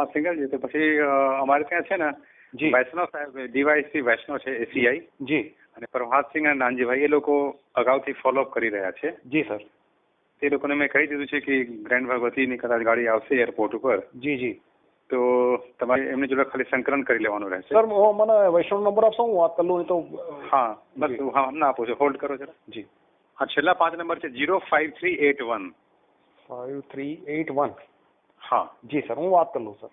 હા સિંગલ છે. તો પછી અમારે ત્યાં છે ને જી વૈષ્ણવ સાહેબ ડીવાયસી વૈષ્ણવ છે એસીઆઈ જી અને પ્રભાતસિંહ અને નાનજીભાઈ એ લોકો અગાઉથી ફોલોઅપ કરી રહ્યા છે. જી સર. તે લોકોને મેં કહી દીધું છે કે ગ્રેન્ડ ભગવતીની કદાચ ગાડી આવશે એરપોર્ટ ઉપર. જી જી. તો તમારે એમની જોડે ખાલી સંકલન કરી લેવાનું રહેશે. સર મને વૈષ્ણવ નંબર આપશો, હું વાત કરી લઉં. તો હા બસ હા હમણાં આપું છું, હોલ્ડ કરો જરા. જી હા છેલ્લા 5 નંબર છે 05381. 5381. હા જી સર, હું વાત કરી લઉં સર.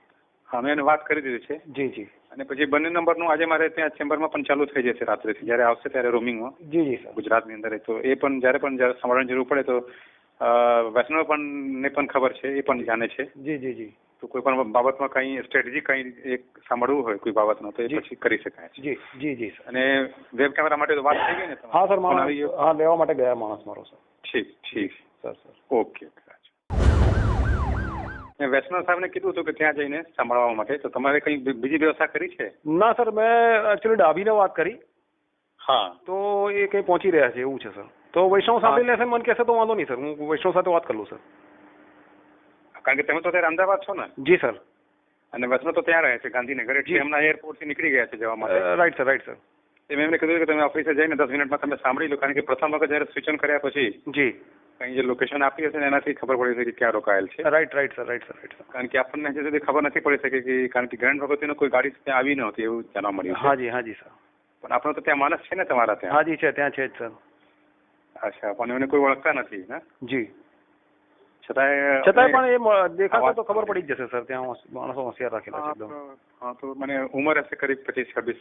હા મેં એને વાત કરી દીધી છે. જી જી. અને પછી બંને નંબરનું આજે મારે ત્યાં ચેમ્બરમાં પણ ચાલુ થઈ જશે રાત્રેથી, જ્યારે આવશે ત્યારે રોમિંગમાં. જી જી સર. ગુજરાતની અંદર. તો એ પણ જ્યારે સાંભળવાની જરૂર પડે તો વૈષ્ણવ પણ ને પણ ખબર છે, એ પણ જાણે છે. જી જી જી. તો કોઈ પણ બાબતમાં કઈ સ્ટ્રેટેજી કઈ એક સાંભળવું હોય કોઈ બાબતમાં તો એ પછી કરી શકાય છે. જી જી જી સર. અને વેબ કેમેરા માટે તો વાત થઈ ગઈ ને? હા સર, હા લેવા માટે ગયા માણસ મારો સર. ઠીક ઠીક સર સર. ઓકે. મેં વૈષ્ણવ સાહેબને કીધું હતું કે ત્યાં જઈને સાંભળવા માટે, તો તમારે કઈ બીજી વ્યવસ્થા કરી છે? ના સર, મેં એકચ્યુઅલી ડાભીને વાત કરી. હા. તો એ કઈ પહોંચી રહ્યા છે એવું છે સર. તો વૈષ્ણવ સાંભળી લેશે, મને કહેશે તો વાંધો નહીં સર, હું વૈષ્ણવ સાથે વાત કરી લઉં સર. કારણ કે તમે તો અત્યારે અમદાવાદ છો ને? જી સર. અને વૈષ્ણવ તો ત્યાં રહે છે ગાંધીનગર, એટલે એમના એરપોર્ટથી નીકળી ગયા છે જવા માટે. Right sir, right sir. મેં એમને કીધું કે તમે ઓફિસે જઈને 10 મિનિટમાં તમે સાંભળી લો, કારણ કે પ્રથમ વખત જયારે સ્વિચ ઓન કર્યા પછી જી કઈ જે લોકેશન આપી હશે ને એનાથી ખબર પડી છે કે ક્યાં રોકાયેલ છે. Right right sir, right sir, right sir. કારણ કે આપણને હજી સુધી ખબર નથી પડી શકે કે, કારણ કે ગ્રેન્ડ ભગવતીનો કોઈ ગાડી ત્યાં આવી નહોતી એવું જાણવા મળ્યું. હાજી હાજી સર. પણ આપણો તો ત્યાં માણસ છે ને તમારા ત્યાં? હાજી છે, ત્યાં છે જ સર. અચ્છા, પણ એને કોઈ ઓળખતા નથી ને? જી. છતાંય પણ એ દેખાશે તો ખબર પડી જ જશે સર, ત્યાં માણસો હોશિયાર રાખેલા છે એકદમ. હા તો મને ઉંમર હશે કરીબ 25-26.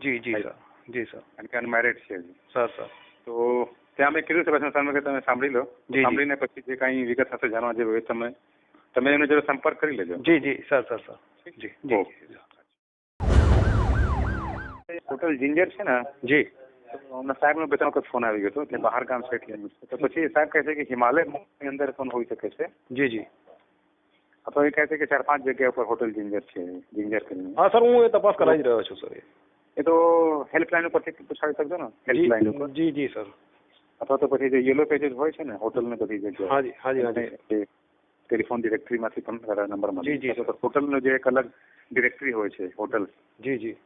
જી જી સર. જી સર. કારણ કે અનમેરિડ છે સર. સર તો ત્યાં મેં કીધું છે વૈષ્ણવ કે તમે સાંભળી લો, સાંભળીને પછી જે કઈ વિગત હશે જાણવા જેવું હોય તમે એનો જોડે સંપર્ક કરી લેજો. જી જી સર. Sir sir. જી જી. હોટલ જિંજર છે ને? જી. હમણાં સાહેબનો બે ત્રણ વખત ફોન આવી ગયો હતો, તે બહાર ગામ છે એટલે. તો પછી સાહેબ કહે છે કે હિમાલયની અંદર પણ હોઈ શકે છે. જી જી. અથવા એ કહે છે કે 4-5 જગ્યા ઉપર હોટલ જિંજર છે, જિંજર કરીને. હા સર, હું એ તપાસ કરાવી જ રહ્યો છું સર. એ તો હેલ્પલાઇન ઉપરથી પૂછાડી શકજો ને? હેલ્પલાઇન ઉપર. જી જી સર. અથવા તો પછી જે યલો પેजेस હોય છે ને હોટલ ને બધી જગ્યાએ, હાજી હાજી હાજી, ટેલિફોન ડિરેક્ટરીમાંથી પણ નંબર મળે. જી જી. હોટલનો જે એક અલગ ડિરેક્ટરી હોય છે હોટલ. જી જી.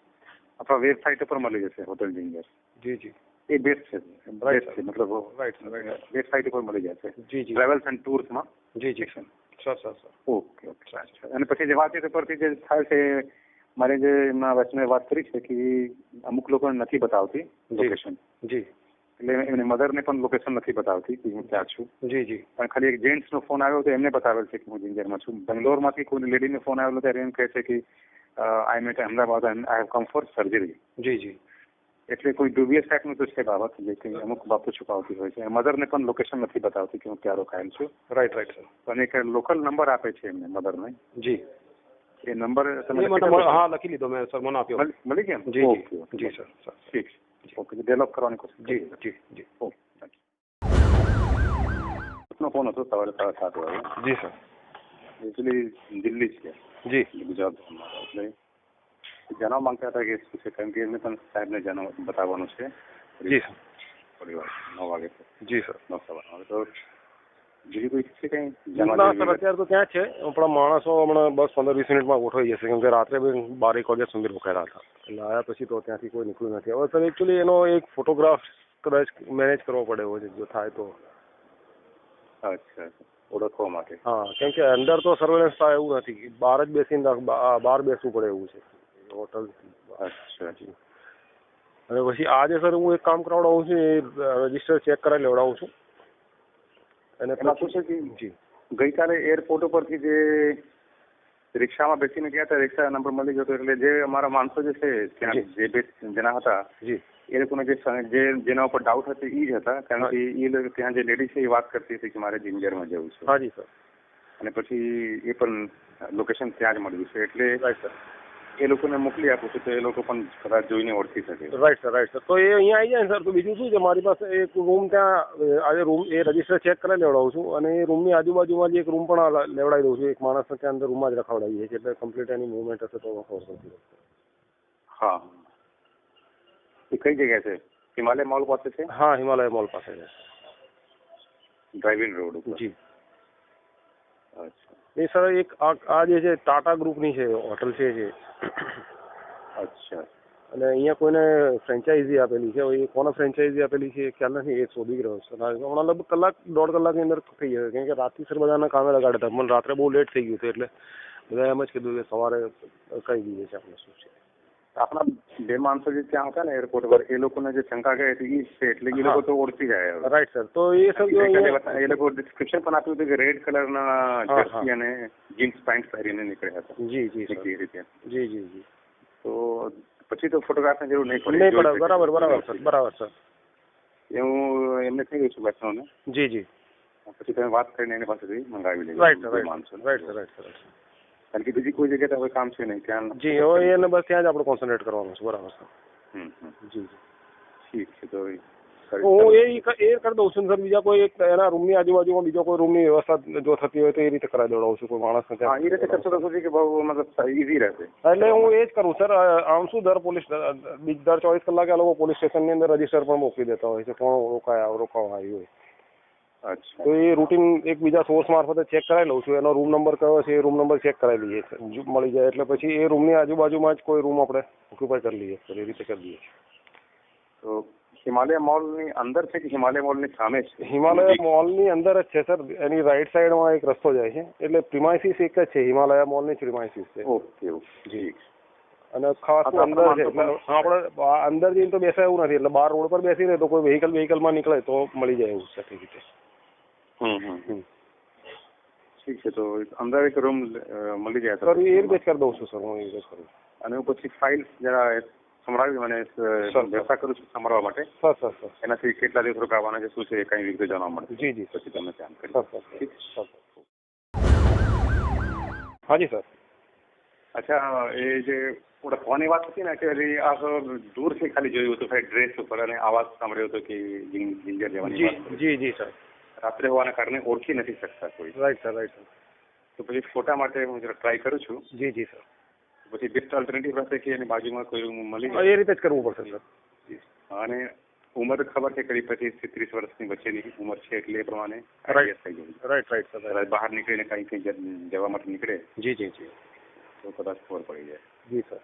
અથવા વેબસાઇટ ઉપર મળી જશે હોટલ જિંજર. જી જી. એ બેસ્ટ છે, બેસ્ટ છે, મતલબ રાઈટ વેબસાઇટ ઉપર મળી જશે. જી જી. ટ્રાવેલ્સ એન્ડ ટૂર્સમાં. જી જી sir. Sir sir sir. Okay okay. અને પછી જે વાતચીત ઉપરથી જે થાય છે, મારે જે એમના વચને વાત કરી છે કે અમુક લોકોને નથી બતાવતી લોકેશન. જી. એટલે એમને મધરને પણ લોકેશન નથી બતાવતી કે હું ક્યાં છું. જી જી. પણ ખાલી એક જેન્ટ્સનો ફોન આવ્યો તો એમને બતાવેલ છે કે હું જિંજરમાં છું. બેંગ્લોરમાંથી કોઈ લેડીનો ફોન આવેલો ત્યારે એમ કહે છે કે I am at Ahmedabad I have come for surgery. જી જી. એટલે કોઈ ડુબિયસ ટાઈપનું તો છે બાબત, જે કંઈ અમુક બાબતો છુપાવતી હોય છે. મધરને પણ લોકેશન નથી બતાવતી કે હું ક્યાં રોકાયેલ છું. Right right sir. અને એક લોકલ નંબર આપે છે એમને મધરને. જી. એ નંબર તમે હા લખી લીધો મેં સર, મને આપ્યો. મળી ગયા? જી જી સર. ઠીક છે. ઓકે, ડેવલપ કરવાની કોશિશ. જી જી જી. ઓકે. ફોન હતો સવારે 7:30 વાગે. જી સર. એકચ્યુઅલી દિલ્હી છે. જી. ગુજરાત એટલે જાણવા માંગતા હતા કે શું છે, કારણ કે એમને પણ સાહેબને બતાવવાનું છે. જી સર. થોડી વાર 9 વાગે. જી સર. 9:15 વાગે. તો બીજું કોઈ છે કઈ? ના સર, અત્યારે તો ત્યાં છે. આપણા માણસો હમણાં 10-15-20 મિનિટમાં ગોઠવાઈ જશે, કેમ કે રાત્રે 12-1 વાગ્યા સુધી રોકાયેલા હતા. એટલે આવ્યા પછી તો ત્યાંથી કોઈ નીકળ્યું નથી. હવે સર એકચ્યુઅલી એનો એક ફોટોગ્રાફ કદાચ મેનેજ કરવો પડે એવો છે, જો થાય તો. અચ્છા, ઓળખવા માટે. હા, કેમ કે અંદર તો સર્વેલન્સ થાય એવું નથી, બહાર જ બેસીને બહાર બેસવું પડે એવું છે હોટલ. અચ્છા જી. અને પછી આજે સર હું એક કામ કરાવડાવું છું, એ રજીસ્ટર ચેક કરાવી લેવડાવું છું. અને શું છે કે જી ગઈકાલે એરપોર્ટ ઉપરથી જે રિક્ષામાં બેસીને ગયા હતા, રિક્ષા નંબર મળી ગયો હતો, એટલે જે અમારા માણસો જે છે ત્યાં જે બે જણા હતા, જી, એ લોકોને જેના ઉપર ડાઉટ હતો એ જ હતા. કારણ કે એ ત્યાં જે લેડી છે એ વાત કરતી હતી કે મારે જિંજરમાં જવું છે. હાજી સર. અને પછી એ પણ લોકેશન ત્યાં જ મળ્યું છે, એટલે રાઈટ સર એ લોકોને મોકલી આપું છું, તો એ લોકો પણ કદાચ જોઈને ઓળખી શકે. Right sir, right sir. તો એ અહીંયા આવી જાય ને સર, તો બીજું શું છે, મારી પાસે એક રૂમ ત્યાં આજે રૂમ એ રજીસ્ટર ચેક કરી લેવડાવું છું, અને એ રૂમની આજુબાજુમાં જ એક રૂમ પણ લેવડાવી દઉં છું. એક માણસને ત્યાં અંદર રૂમમાં જ રખાવડાવીએ છીએ, એટલે કમ્પ્લીટ એની મુવમેન્ટ હશે તો ખબર નથી. હા. એ કઈ જગ્યા છે? હિમાલય મોલ પાસે છે? હા, હિમાલય મોલ પાસે છે. ડ્રાઇવિંગ રોડ ઉપર. જી. અચ્છા. એ સર એક આ જે છે ટાટા ગ્રુપની છે હોટલ છે જે, અચ્છા. અને અહીંયા કોઈને ફ્રેન્ચાઇઝી આપેલી છે. હવે એ કોને ફ્રેન્ચાઇઝી આપેલી છે એ ખ્યાલ નથી, એ શોધી રહ્યો છે. હમણાં લગભગ કલાક 1.5 કલાકની અંદર થઈ જશે, કેમ કે રાતથી સર બધાના કામે લગાડ્યા હતા. મને રાત્રે બહુ લેટ થઈ ગયું હતું એટલે બધા એમ જ કીધું કે સવારે કહી દઈએ છે આપણે શું છે. આપણા 2 માણસો જે ત્યાં હતા ને એરપોર્ટ પર, એ લોકોને જે શંકા ગઈ હતી એ છે, એટલે એ લોકો તો ઓળખી જાય. Right sir. તો એ સર એ લોકો ડિસ્ક્રિપ્શન પણ આપ્યું હતું કે રેડ કલરના જર્સી અને જીન્સ પેન્ટ પહેરીને નીકળ્યા હતા. જી જી એ રીતે. જી જી જી. તો પછી તો ફોટોગ્રાફની જરૂર નહીં પડે. બરાબર બરાબર સર, બરાબર સર. હું એમને કહી દઉં છું બચ્ચાઓને. જી જી. પછી તમે વાત કરીને એની પાસેથી મંગાવી લેજો. Right sir, right sir. કારણ કે બીજી કોઈ જગ્યાએ હવે કામ છે નહીં ત્યાં. જી, હવે એને બસ ત્યાં જ આપણે કોન્સન્ટ્રેટ કરવાનું છે. બરાબર સર. જી ઠીક છે. તો હું એ કરી દઉં છું સર. બીજા કોઈ એના રૂમની આજુબાજુમાં બીજો કોઈ રૂમની વ્યવસ્થા જો થતી હોય તો એ રીતે કરાવી દેવડાવું છું કોઈ માણસને ત્યાં. એ રીતે કરશો તો શું છે કે બહુ મતલબ ઈઝી રહેશે. એટલે હું એ જ કરું સર. આમ શું દર 24 કલાકે આ લોકો પોલીસ સ્ટેશનની અંદર રજીસ્ટર પણ મોકલી દેતા હોય છે, કોણ રોકાવા આવ્યું હોય. અચ્છા. તો એ રૂટીન એક બીજા સોર્સ મારફતે ચેક કરાવી લઉં છું. એનો રૂમ નંબર કયો છે એ રૂમ નંબર ચેક કરાવી લઈએ છીએ, મળી જાય એટલે પછી એ રૂમની આજુબાજુમાં જ કોઈ રૂમ આપણે ઓક્યુપાય કરી લઈએ સર. એ રીતે કરી દઈએ. તો હિમાલય મોલની અંદર છે કે હિમાલય મોલની સામે છે? હિમાલય મોલની અંદર જ છે સર. એની રાઈટ સાઈડમાં એક રસ્તો જાય છે, એટલે પ્રિમાઇસીસ એક જ છે. હિમાલય મોલની જ પ્રિમાઇસીસ છે. Okay okay. જી. અને ખાસ અંદર છે એટલે આપણે અંદર જઈને તો બેસાય એવું નથી, એટલે બહાર રોડ પર બેસી રહે તો કોઈ વ્હીકલમાં નીકળે તો મળી જાય એવું છે તે રીતે. ઠીક છે. તો અંદર એક રૂમ મળી જાય સર. એ રીતે જ કરી દઉં છું સર. હું એ રીતે જ કરું. અને હું પછી ફાઇલ જરા સંભળાવી મને વ્યવસ્થા કરું છું સંભાળવા માટે. સર. એનાથી કેટલા દિવસ રોકાવાના છે, શું છે, કઈ વિગતો જાણવા મળે. જી જી. પછી તમને ધ્યાન કરી. સર. હાજી સર. અચ્છા, એ જે ઓળખવાની વાત હતી ને કે આ દૂરથી ખાલી જોયું હતું ડ્રેસ ઉપર અને અવાજ સાંભળ્યો હતો કે જિંજર જવાની. જી સર. રાત્રે હોવાના કારણે ઓળખી નથી શકતા કોઈ. Right sir. તો પછી ફોટા માટે હું જરા ટ્રાય કરું છું. જી સર. પછી બેસ્ટ ઓલ્ટરનેટિવ હશે કે એની બાજુમાં કોઈ રૂમ મળી જાય. એ રીતે જ કરવું પડશે સર. અને ઉંમર ખબર છે કરી 25 થી 30 વર્ષની વચ્ચેની ઉંમર છે, એટલે એ પ્રમાણે રાઈટ સર. બહાર નીકળીને કઈ જવા માટે નીકળે. જી તો કદાચ ખબર પડી જાય. જી સર.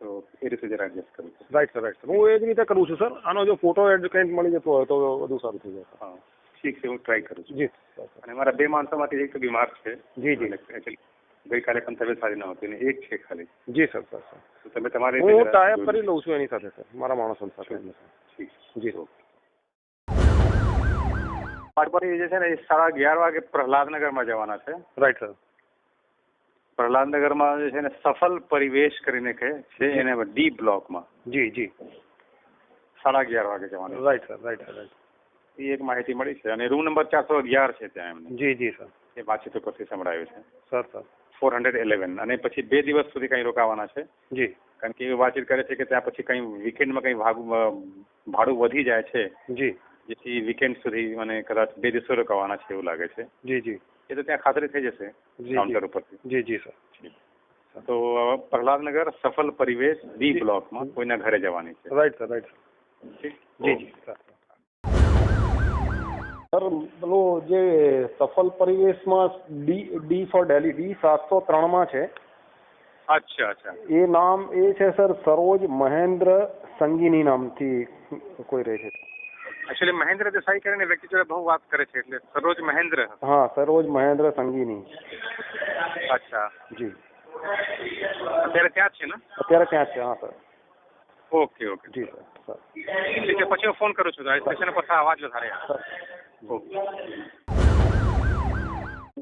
તો એ રીતે જરા એડજસ્ટ કરું છું. Right sir. હું એ જ રીતે કરું છું સર. આનો જો ફોટો કંઈક મળી જતો હોય તો વધુ સારું થઈ જાય. હા ઠીક છે. હું ટ્રાય કરું છું. જી. અને મારા 2 માણસોમાંથી એક તો બીમાર છે. જી. ગઈકાલે પણ તબિયત સારી ન હતી ને એક છે ખાલી. જી સર. તો તમે તમારે હું ટાઈપ કરી લઉં છું એની સાથે સર, મારા માણસો સાથે. ઠીક. જી. પાટપરી જે છે ને એ 11:30 વાગે પ્રહલાદનગરમાં જવાના છે. Right sir. પ્રહલાદનગરમાં જે છે ને સફલ પરિવેશ કરીને કહે છે, એને ડી બ્લોકમાં. જી. 11:30 વાગે જવાનું. Right sir. એ એક માહિતી મળી છે. અને રૂમ નંબર 411 છે ત્યાં એમને. જી સર. એ વાતચીત ઉપરથી સંભળાયું છે. સર. 411. અને પછી 2 દિવસ સુધી કઈ રોકાવાના છે. જી. કારણ કે એ વાતચીત કરે છે કે ત્યાં પછી કઈ વીકેન્ડમાં કઈ ભાડું વધી જાય છે. જી. જેથી વીકેન્ડ સુધી મને કદાચ 2 દિવસો રોકાવાના છે એવું લાગે છે. જી. એ તો ત્યાં ખાતરી થઈ જશે કાઉન્ટર ઉપરથી. જી સર. તો પ્રહલાદનગર સફલ પરિવેશ ડી બ્લોકમાં કોઈના ઘરે જવાની છે. Right sir. જી સર. પેલું જે સફલ પરિવેશમાં ડી ફોર દિલ્હી ડી 703 છે. અચ્છા. એ નામ એ છે સર સરોજ મહેન્દ્ર સંગીની નામથી કોઈ રહે છે. એકચ્યુઅલી મહેન્દ્ર દેસાઈ કરીને વ્યક્તિ જોડે બહુ વાત કરે છે, એટલે સરોજ મહેન્દ્ર. હા, સરોજ મહેન્દ્ર સંગીની. અચ્છા. જી. અત્યારે ત્યાં છે ને? અત્યારે ત્યાં છે. હા સર. ઓકે. જી સર. ઠીક છે. પછી હું ફોન કરું છું. સ્ટેશન પર અવાજ વધારે આવે.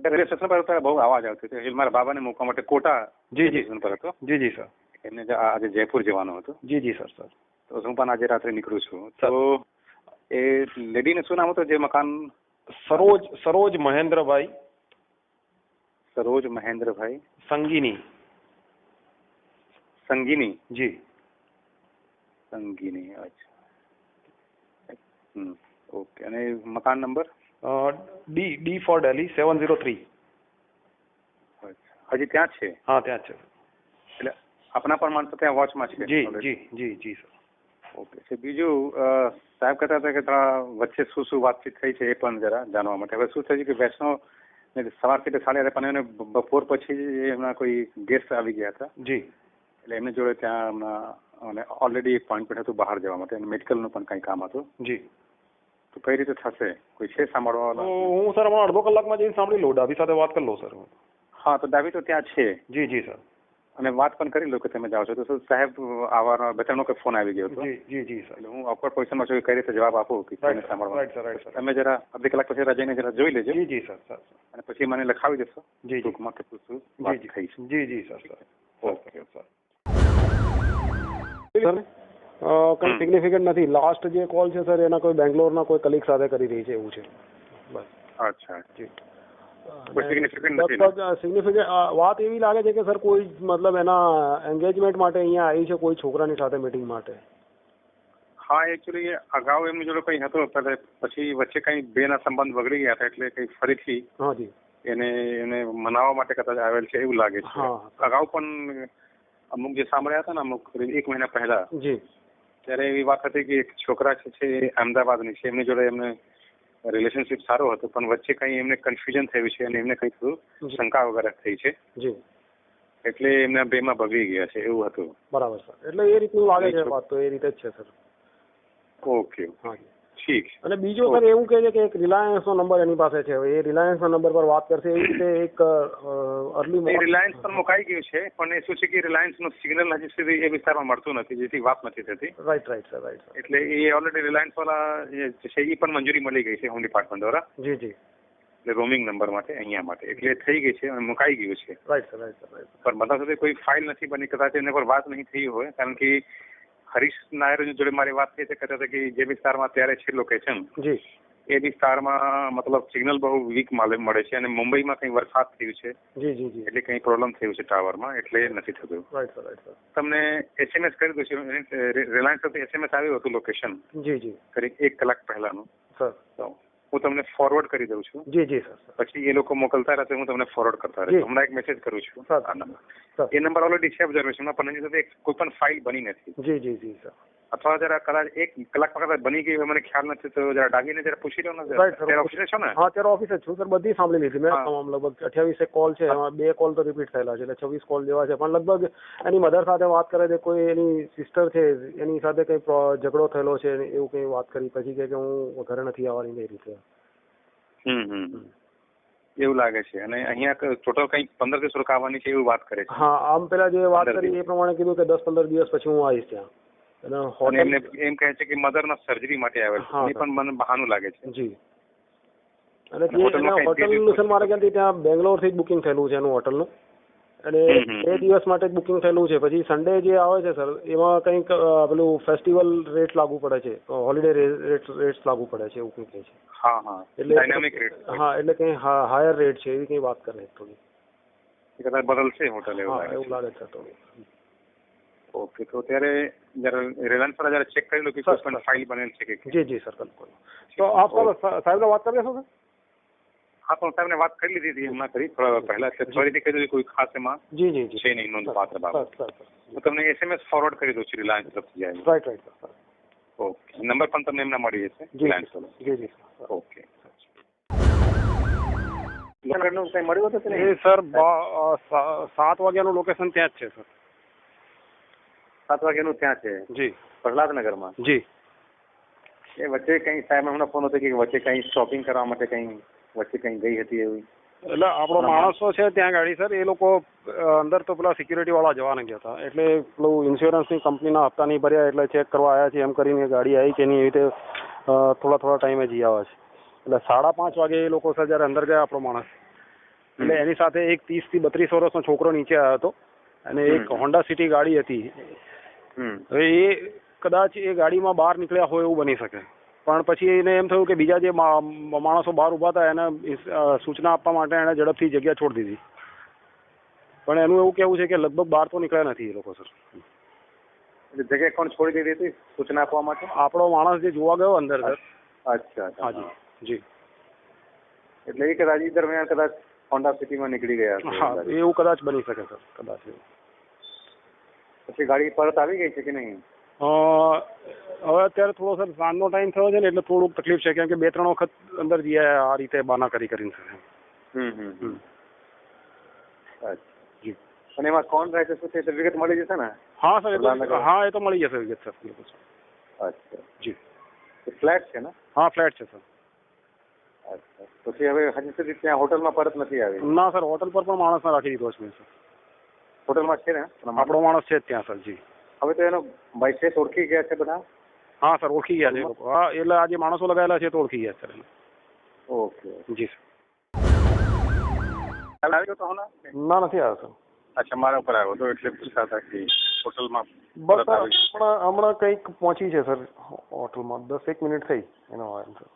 રેલવે સ્ટેશન પર બહુ અવાજ આવતો હતો. મારા બાબાને મૂકવા માટે કોટા સ્ટેશન પર હતો. જી સર. એમને આજે જયપુર જવાનું હતું. જી સર. તો હું પણ આજે રાત્રે નીકળું છું. તો એ લેડીને શું નામ હતું જે મકાન? સરોજ મહેન્દ્રભાઈ. સરોજ મહેન્દ્રભાઈ સંગીની. જી. સંગીની. અચ્છા. ઓકે. અને મકાન નંબર? D for Delhi 703. હજી ત્યાં છે? હા, ત્યાં છે. એટલે આપણા પણ માણસો ત્યાં વોચમાં છે? જી સર. ઓકે. બીજું સાહેબ કહેતા હતા કે વચ્ચે શું વાતચીત થઈ છે એ પણ જરા જાણવા માટે. હવે શું થયું કે વૈષ્ણવ સવારથી તો ચાલ્યા હતા, પણ એને બપોર પછી એમના કોઈ ગેસ્ટ આવી ગયા હતા. જી. એટલે એમની જોડે ત્યાં અને ઓલરેડી એપોઇન્ટમેન્ટ હતું બહાર જવા માટે, મેડિકલનું પણ કંઈ કામ હતું. જી. તો કઈ રીતે થશે? કોઈ છે સાંભળવા વાળા? હું સર હમણાં અડધો કલાકમાં જઈને સાંભળી લઉં, ડાભી સાથે વાત કરી લઉં સર. હા, તો ડાભી તો ત્યાં છે. જી જી સર. અને વાત પણ કરી લો કે તમે જાઓ છો. તો સાહેબ આવવાનો બચાવનો કોઈ ફોન આવી ગયો હતો. જી જી જી સર. એટલે હું ઓકવર્ડ પોઝિશનમાં છું, કઈ રીતે જવાબ આપું કે કોઈને સાંભળવા. Right sir. તમે જરા અડધી કલાક પછી જઈને જરા જોઈ લેજો. જી જી સર. સર અને પછી મને લખાવી દેશો. જી ટૂંકમાં કે શું વાત થઈ છે. જી જી sir. Sir okay sir. Sir કંઈ સિગ્નિફિકન્ટ નથી. લાસ્ટ જે કોલ છે સર એના કોઈ બેંગ્લોરના કોઈ કલીગ સાથે કરી રહી છે એવું છે. બસ. અચ્છા. જી. સિગ્નિફિકન્ટ વાત એવી લાગે છે કે સર કોઈ મતલબ એના એન્ગેજમેન્ટ માટે અહીંયા આવી છે કોઈ છોકરાની સાથે મીટિંગ માટે. હા, એકચ્યુઅલી અગાઉ એમની જોડે કંઈ હતો, પછી વચ્ચે કંઈ બેના સંબંધ બગડી ગયા હતા, એટલે કંઈ ફરીથી હાજી એને મનાવવા માટે કદાચ આવેલ છે એવું લાગે છે. અગાઉ પણ અમુક જે સાંભળ્યા હતા ને અમુક 1 મહિના પહેલા, જી, ત્યારે એવી વાત હતી કે એક છોકરા છે અમદાવાદની છે, એમની જોડે એમને રિલેશનશિપ સારો હતો, પણ વચ્ચે કંઈ એમને કન્ફ્યુઝન થયું છે અને એમને કંઈ થોડું શંકા વગેરે થઈ છે. જી. એટલે એમના બેમાં બગડી ગયા છે એવું હતું. બરાબર સર. એટલે એ રીતનું લાગે છે વાત, તો એ રીતે જ છે સર. ઓકે. હા, ઠીક. અને બીજો સર એવું કહે છે કે એક રિલાયન્સનો નંબર એની પાસે છે, એ રિલાયન્સના નંબર પર વાત કરશે એવી રીતે એક અર્લી રિલાયન્સ પર મુકાઈ ગયું છે, પણ એ શું છે કે રિલાયન્સનું સિગ્નલ હજી સુધી એ વિસ્તારમાં મળતું નથી, જેથી વાત નથી થતી. Right sir. એટલે એ ઓલરેડી રિલાયન્સ વાળા જે છે એ પણ મંજૂરી મળી ગઈ છે હોમ ડિપાર્ટમેન્ટ દ્વારા. જી જી. એટલે રોમિંગ નંબર માટે અહીંયા માટે એટલે થઈ ગઈ છે અને મુકાઈ ગયું છે. Right sir. પણ બધા સુધી કોઈ ફાઇલ નથી બની, કદાચ એના પર વાત નહીં થઈ હોય, કારણ કે હરીશ નાયર જોડે મારી વાત થઈ છે, કહેતા હતા કે જે વિસ્તારમાં અત્યારે છે લોકેશન, જી, એ વિસ્તારમાં મતલબ સિગ્નલ બહુ વીક મળે છે અને મુંબઈમાં કંઈ વરસાદ થયું છે. જી. એટલે કંઈ પ્રોબ્લેમ થયું છે ટાવરમાં, એટલે નથી થતું. Right sir. તમને SMS કરી દઉં છું, રિલાયન્સ પરથી SMS આવ્યું હતું લોકેશન. જી. કરીબ 1 કલાક પહેલાનું. સર, હું તમને ફોરવર્ડ કરી દઉં છું. જી સર. પછી એ લોકો મોકલતા રહેશે, હું તમને ફોરવર્ડ કરતા રહીશ. હમણાં એક મેસેજ કરું છું આ નંબર. એ નંબર ઓલરેડી છે ઓબ્ઝર્વેશનમાં, પણ એની સાથે કોઈ પણ ફાઇલ બની નથી. જી સર. અથવા જરા કદાચ 1 કલાકમાં કદાચ બની ગઈ હોય, મને ખ્યાલ નથી, તો જરા ડાગીને જરા પૂછી લો ને. અત્યારે ઓફિસે છો ને? હા, અત્યારે ઓફિસે જ છું સર. બધી સાંભળી લીધી મેં. તમામ લગભગ 28 કોલ છે, એમાં 2 કોલ તો રિપીટ થયેલા છે, એટલે 26 કોલ જેવા છે. પણ લગભગ એની મધર સાથે વાત કરે છે, કોઈ એની સિસ્ટર છે એની સાથે કંઈ ઝઘડો થયેલો છે એવું કંઈ વાત કરી, પછી કે હું ઘરે નથી આવવાની એ રીતે. એવું લાગે છે. અને અહીંયા ટોટલ કંઈક 15 દિવસ રોકાવાની છે એવું વાત કરે છે. હા, આમ પેલા જે વાત કરી એ પ્રમાણે કીધું કે 10-15 દિવસ પછી હું આવીશ ત્યાં. અને એમને એમ કહે છે કે મધરના સર્જરી માટે આવે છે, એ પણ મને બહાનું લાગે છે. જી. અને હોટલનું સર મારે ક્યાંથી ત્યાં બેંગ્લોરથી જ બુકિંગ થયેલું છે એનું હોટલનું, અને 2 દિવસ માટે જ બુકિંગ થયેલું છે. પછી સન્ડે જે આવે છે સર, એમાં કંઈક પેલું ફેસ્ટિવલ રેટ લાગુ પડે છે, હોલિડે રેટ્સ લાગુ પડે છે એવું કંઈક છે. હા, એટલે ડાયનામિક રેટ. હા, એટલે કંઈ હાયર રેટ છે એવી કંઈ વાત કરે થોડી. કદાચ બદલશે હોટલ એવું લાગે છે થોડું. ઓકે, તો ત્યારે રિલાયન્સ પર જરા ચેક કરી લો કે કોઈ પણ ફાઇલ બનેલ છે કે. જી સર, બિલકુલ. તો આપ સાહેબને વાત કરી દેશો સર? હા, પણ સાહેબને વાત કરી લીધી હમણાં કરી થોડા પહેલા, એટલે ફરીથી કહી દઉં કોઈ ખાસ એમાં છે નહીં નોંધપાત્ર બાબત. હું તમને SMS ફોરવર્ડ કરી દઉં છું રિલાયન્સ તરફથી જાય. Right sir. ઓકે, નંબર પણ તમને એમના મળી જશે રિલાયન્સ વાળો. જી ઓકે. લોકેશનનું કંઈ મળ્યું હતું કે નહીં? સર 7 વાગ્યાનું લોકેશન ત્યાં જ છે સર. 7 વાગ્યાનું ત્યાં છે? જી, પ્રહલાદનગરમાં. જી. એ વચ્ચે કંઈ સાહેબ હમણાં ફોન હતો કે વચ્ચે કંઈ શોપિંગ કરવા માટે કંઈ વચ્ચે કંઈ ગઈ હતી એવી? એટલે આપણો માણસો છે ત્યાં ગાડી સર, એ લોકો અંદર તો પેલા સિક્યુરિટી વાળા જવાના ગયા હતા, એટલે પેલું ઇન્સ્યોરન્સની કંપનીના હપ્તા નહીં ભર્યા એટલે ચેક કરવા આવ્યા છે એમ કરીને ગાડી આવી કે નહીં, એવી રીતે થોડા ટાઈમે જઈ આવ્યા છે. એટલે 5:30 વાગે એ લોકો સર જયારે અંદર ગયા આપણો માણસ, એટલે એની સાથે એક 30 થી 32 વર્ષનો છોકરો નીચે આવ્યો હતો, અને એક હોન્ડા સિટી ગાડી હતી. હવે એ કદાચ એ ગાડીમાં બહાર નીકળ્યા હોય એવું બની શકે, પણ પછી એને એમ થયું કે બીજા જે માણસો બહાર ઉભા હતા એને સૂચના આપવા માટે એને ઝડપથી જગ્યા છોડી દીધી. પણ એનું એવું કેવું છે કે લગભગ બહાર તો નીકળ્યા નથી એ લોકો સર. જગ્યા કોણ છોડી દીધી હતી સૂચના આપવા માટે? આપણો માણસ જે જોવા ગયો અંદર સર. અચ્છા. જી. એટલે એ કદાચ એ દરમિયાન કદાચ હોન્ડા સિટીમાં નીકળી ગયા. હા, એવું કદાચ બની શકે સર, કદાચ. પછી ગાડી પરત આવી ગઈ છે કે નહીં? હવે અત્યારે થોડો સર સાંજનો ટાઈમ થયો છે ને, એટલે થોડુંક તકલીફ છે, કેમ કે 2-3 વખત અંદર જઈએ આ રીતે બાના કરીને સર. અચ્છા જી. અને એમાં કોણ રહે છે શું છે વિગત મળી જશે ને? હા સર, એ તો મળી જશે વિગત સર. અચ્છા જી. ફ્લેટ છે ને? હા ફ્લેટ છે સર. અચ્છા પછી હવે હજી સુધી ત્યાં હોટલમાં પરત નથી આવી? ના સર, હોટલ પર પણ માણસને રાખી દીધો છે મેં સર. હોટલમાં છે ને આપણો માણસ છે જ ત્યાં સર. જી. હવે તો એનો બાય ફેસ ઓળખી ગયા છે બધા? હા સર, ઓળખી ગયા છે એ લોકો. હા, એટલે આ જે માણસો લગાવેલા છે તો ઓળખી ગયા સર. ઓકે જી સર. આવી ગયો તો હમણાં? ના, નથી આવ્યો સર. અચ્છા, મારા ઉપર આવ્યો તો એટલે પૂછતા હતા કે હોટલમાં બસ હમણાં કંઈક પહોંચી છે સર હોટલમાં. 10-1 મિનિટ થઈ એનો આવ્યો સર.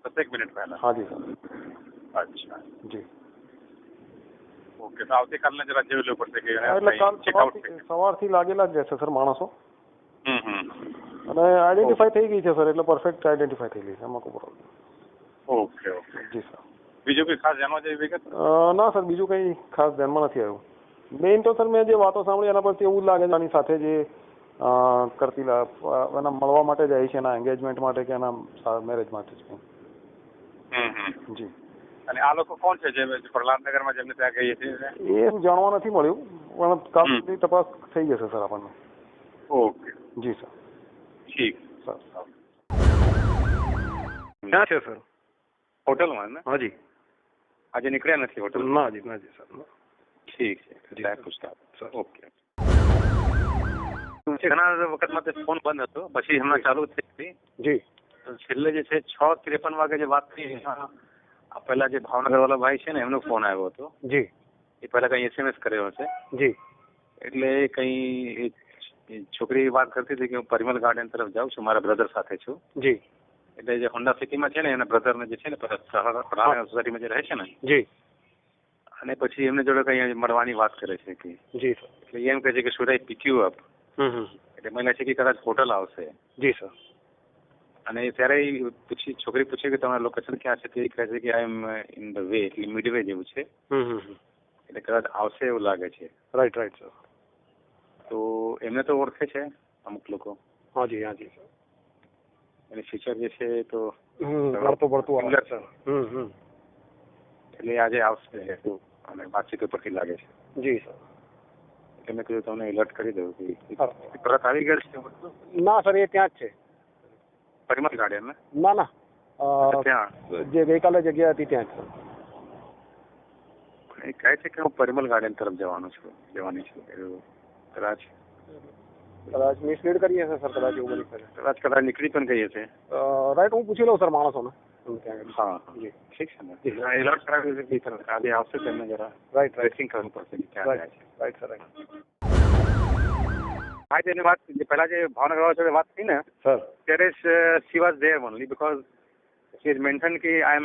10 મિનિટ પહેલા? હા જી સર. અચ્છા જી. ઓકે, તો આવતીકાલને જરા જોઈ લેવું પડશે કે એટલે કાલ સવારથી લાગેલા જ રહેશે સર માણસો. અને આઈડેન્ટિફાઈ થઈ ગઈ છે સર, એટલે પરફેક્ટ આઈડેન્ટિફાઈ થઈ ગઈ છે, એમાં કોઈ પ્રોબ્લેમ. Okay okay. જી સર. બીજું કંઈ ખાસ જાણવા જેવી વિગત? ના સર, બીજું કંઈ ખાસ ધ્યાનમાં નથી આવ્યું. મેઇન તો સર મેં જે વાતો સાંભળી એના પરથી એવું જ લાગે છે આની સાથે જે કરતી એના મળવા માટે જાય છે, એના એન્ગેજમેન્ટ માટે કે એના મેરેજ માટે જ કંઈ. જી. અને આ લોકો કોણ છે જે પ્રહલાદનગરમાં જેમને ત્યાં ગઈ છે? એ જાણવા નથી મળ્યું, પણ કાલ સુધી તપાસ થઈ જશે સર આપણને. ઓકે. જી સર. ઠીક સર. ક્યાં છે સર? હોટલમાં ને? હાજી. આજે નીકળ્યા નથી હોટલ? ના જી, ના જી સર. ઠીક છે, સાહેબ પૂછતા. ઓકે. ઘણા વખતમાં તે ફોન બંધ હતો, પછી હમણાં ચાલુ થઈ. જી. છેલ્લે જે છે 6:53 વાગે જે વાત થઈ, પહેલા જે ભાવનગર વાળા ભાઈ છે ને એમનો ફોન આવ્યો હતો. જી. એ પહેલા કઈ SMS કર્યો હશે. જી. એટલે કઈ છોકરી વાત કરતી હતી કે હું પરિમલ ગાર્ડન તરફ જાઉં છું, મારા બ્રધર સાથે છું. જી. એટલે જે હોન્ડા સિટીમાં છે ને એના બ્રધરને જે છે ને સોસાયટીમાં જે રહે છે ને. જી. અને પછી એમને જોડે કઈ મળવાની વાત કરે છે કે. જી સર. એટલે એમ કહે છે કે should I pick you up. એટલે મને છે કે કદાચ હોટલ આવશે. જી સર. અને ત્યારે છોકરી પૂછી કે તમારું લોકેશન ક્યાં છે? તે કહે છે કે I M in the way, એટલે મિડ વે જેવું છે. એટલે કદાચ આવશે એવું લાગે છે. Right right sir. તો એમને તો ઓળખે છે અમુક લોકો. હાજી હાજી સર. અને ફીચર જે છે તો પડતું આવે સર. એટલે આજે આવશે અને વાતચીત ઉપરથી લાગે છે. જી સર. એટલે મેં કીધું તમને એલર્ટ કરી દઉં કે પરત આવી ગયા છે? ના સર, એ ત્યાં જ છે. પરિમલ ગાર્ડન ને? ના ના, ત્યાં જે ગઈકાલે જગ્યા હતી ત્યાં જ. એ કહે છે કે હું પરિમલ ગાર્ડન તરફ જવાની છું. કદાચ મિસલીડ કરી હશે સર, કદાચ એવું બની શકે. કદાચ નીકળી પણ ગઈ હશે. રાઈટ, હું પૂછી લઉં સર માણસોને. હા જી, ઠીક છે ને. એલર્ટ કરાવી દીધી સર, આજે આવશે તેમને જરા રાઈટ ટ્રેસિંગ કરવું પડશે. Right sir, right. હા, તેની વાત પહેલા જે ભાવનગર વાળા જોડે વાત થઈ ને સર, ત્યારે she was there only because she has mentioned કે I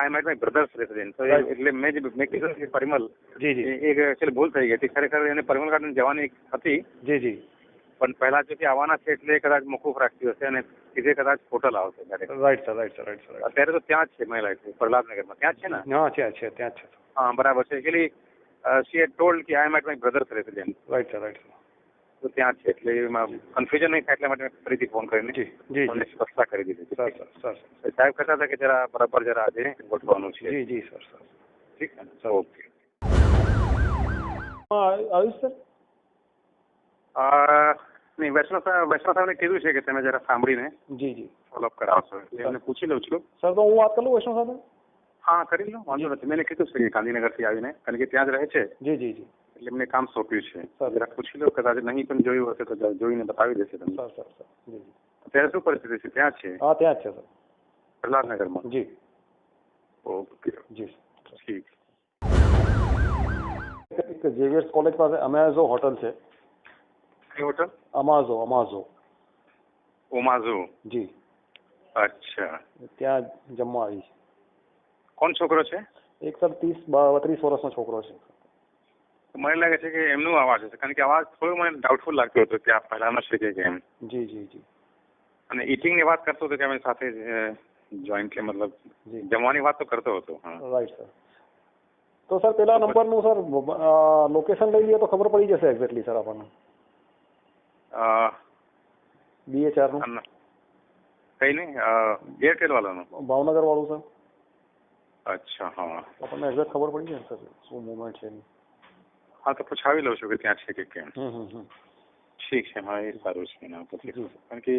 am at my brother's residence. So એટલે મેં કીધું કે પરિમલ, જી જી, એક એકચ્યુઅલી ભૂલ થઈ ગઈ હતી. ખરેખર એને પરિમલ ગાર્ડન જવાની હતી. જી જી. પણ પહેલા જો કે આવવાના છે એટલે કદાચ મોકૂફ રાખ્યું હશે અને સીધે કદાચ હોટલ આવશે. Right sir, right sir, right sir. અત્યારે તો ત્યાં જ છે મહિલા પ્રહલાદનગરમાં, ત્યાં જ છે ને? હા છે, ત્યાં જ છે. હા બરાબર છે. એકચ્યુઅલી she had told કે I am at my brother's residence. Right sir, right sir. તો ત્યાં છે એટલે એમાં કન્ફ્યુઝન નહીં થાય એટલા માટે ફરીથી ફોન કરીને સ્પષ્ટતા કરી દીધી. સર સર સાહેબ કહેતા હતા કે જરા બરાબર જરા આજે ગોઠવાનું છે. જી જી સર સર. ઠીક છે ને સર, ઓકે. આવીશ સર. નહીં, વૈષ્ણવ સાહેબને કીધું છે કે તમે જરા સાંભળીને જી જી ફોલોઅપ કરાવશો. એમને પૂછી લઉં છું. સર તો હું વાત કરું વૈષ્ણવ સાથે? હા કરી લો, વાંધો નથી. મેં કીધું છે કે ગાંધીનગરથી આવીને, કારણ કે ત્યાં જ રહે છે. જી જી જી. એટલે એમને કામ સોંપ્યું છે. જરા પૂછી લો, કદાચ નહીં પણ જોયું હશે તો જોઈને બતાવી દેશે તમને. Sir sir sir. જી. અત્યારે શું પરિસ્થિતિ છે? ત્યાં છે? હા ત્યાં જ છે સર, પ્રહલાદનગરમાં. જી. ઓકે જી ઠીક. ઝેવિયર્સ કોલેજ પાસે અમાઝો હોટલ છે. કઈ હોટલ? અમાઝો. ઓમાઝો. જી. અચ્છા. ત્યાં જમવા આવી છે. કોણ છોકરો છે? એક સર 30-32 વર્ષનો છોકરો છે. મને લાગે છે કે એમનું અવાજ હશે, કારણ કે અવાજ થોડું મને ડાઉટફુલ લાગતો હતો કે આ પહેલાનો છે કે કેમ. જી જી જી. અને ઇટિંગની વાત કરતો હતો કે અમે સાથે જોઈન્ટ મતલબ જમવાની વાત તો કરતો હતો. Right sir. તો સર પેલા નંબરનું સર લોકેશન લઈ લઈએ તો ખબર પડી જશે એક્ઝેક્ટલી સર આપણને. BH4 નું કઈ નહીં, એરટેલ વાળાનું ભાવનગર વાળું સર. અચ્છા, હા. આપણને એક્ઝેક્ટ ખબર પડી જાય સર શું મુવમેન્ટ છે એની. હા, તો પૂછાવી લઉં છું કે ત્યાં છે કે કેમ. ઠીક છે, હા, એ સારું છે એના પછી. કારણ કે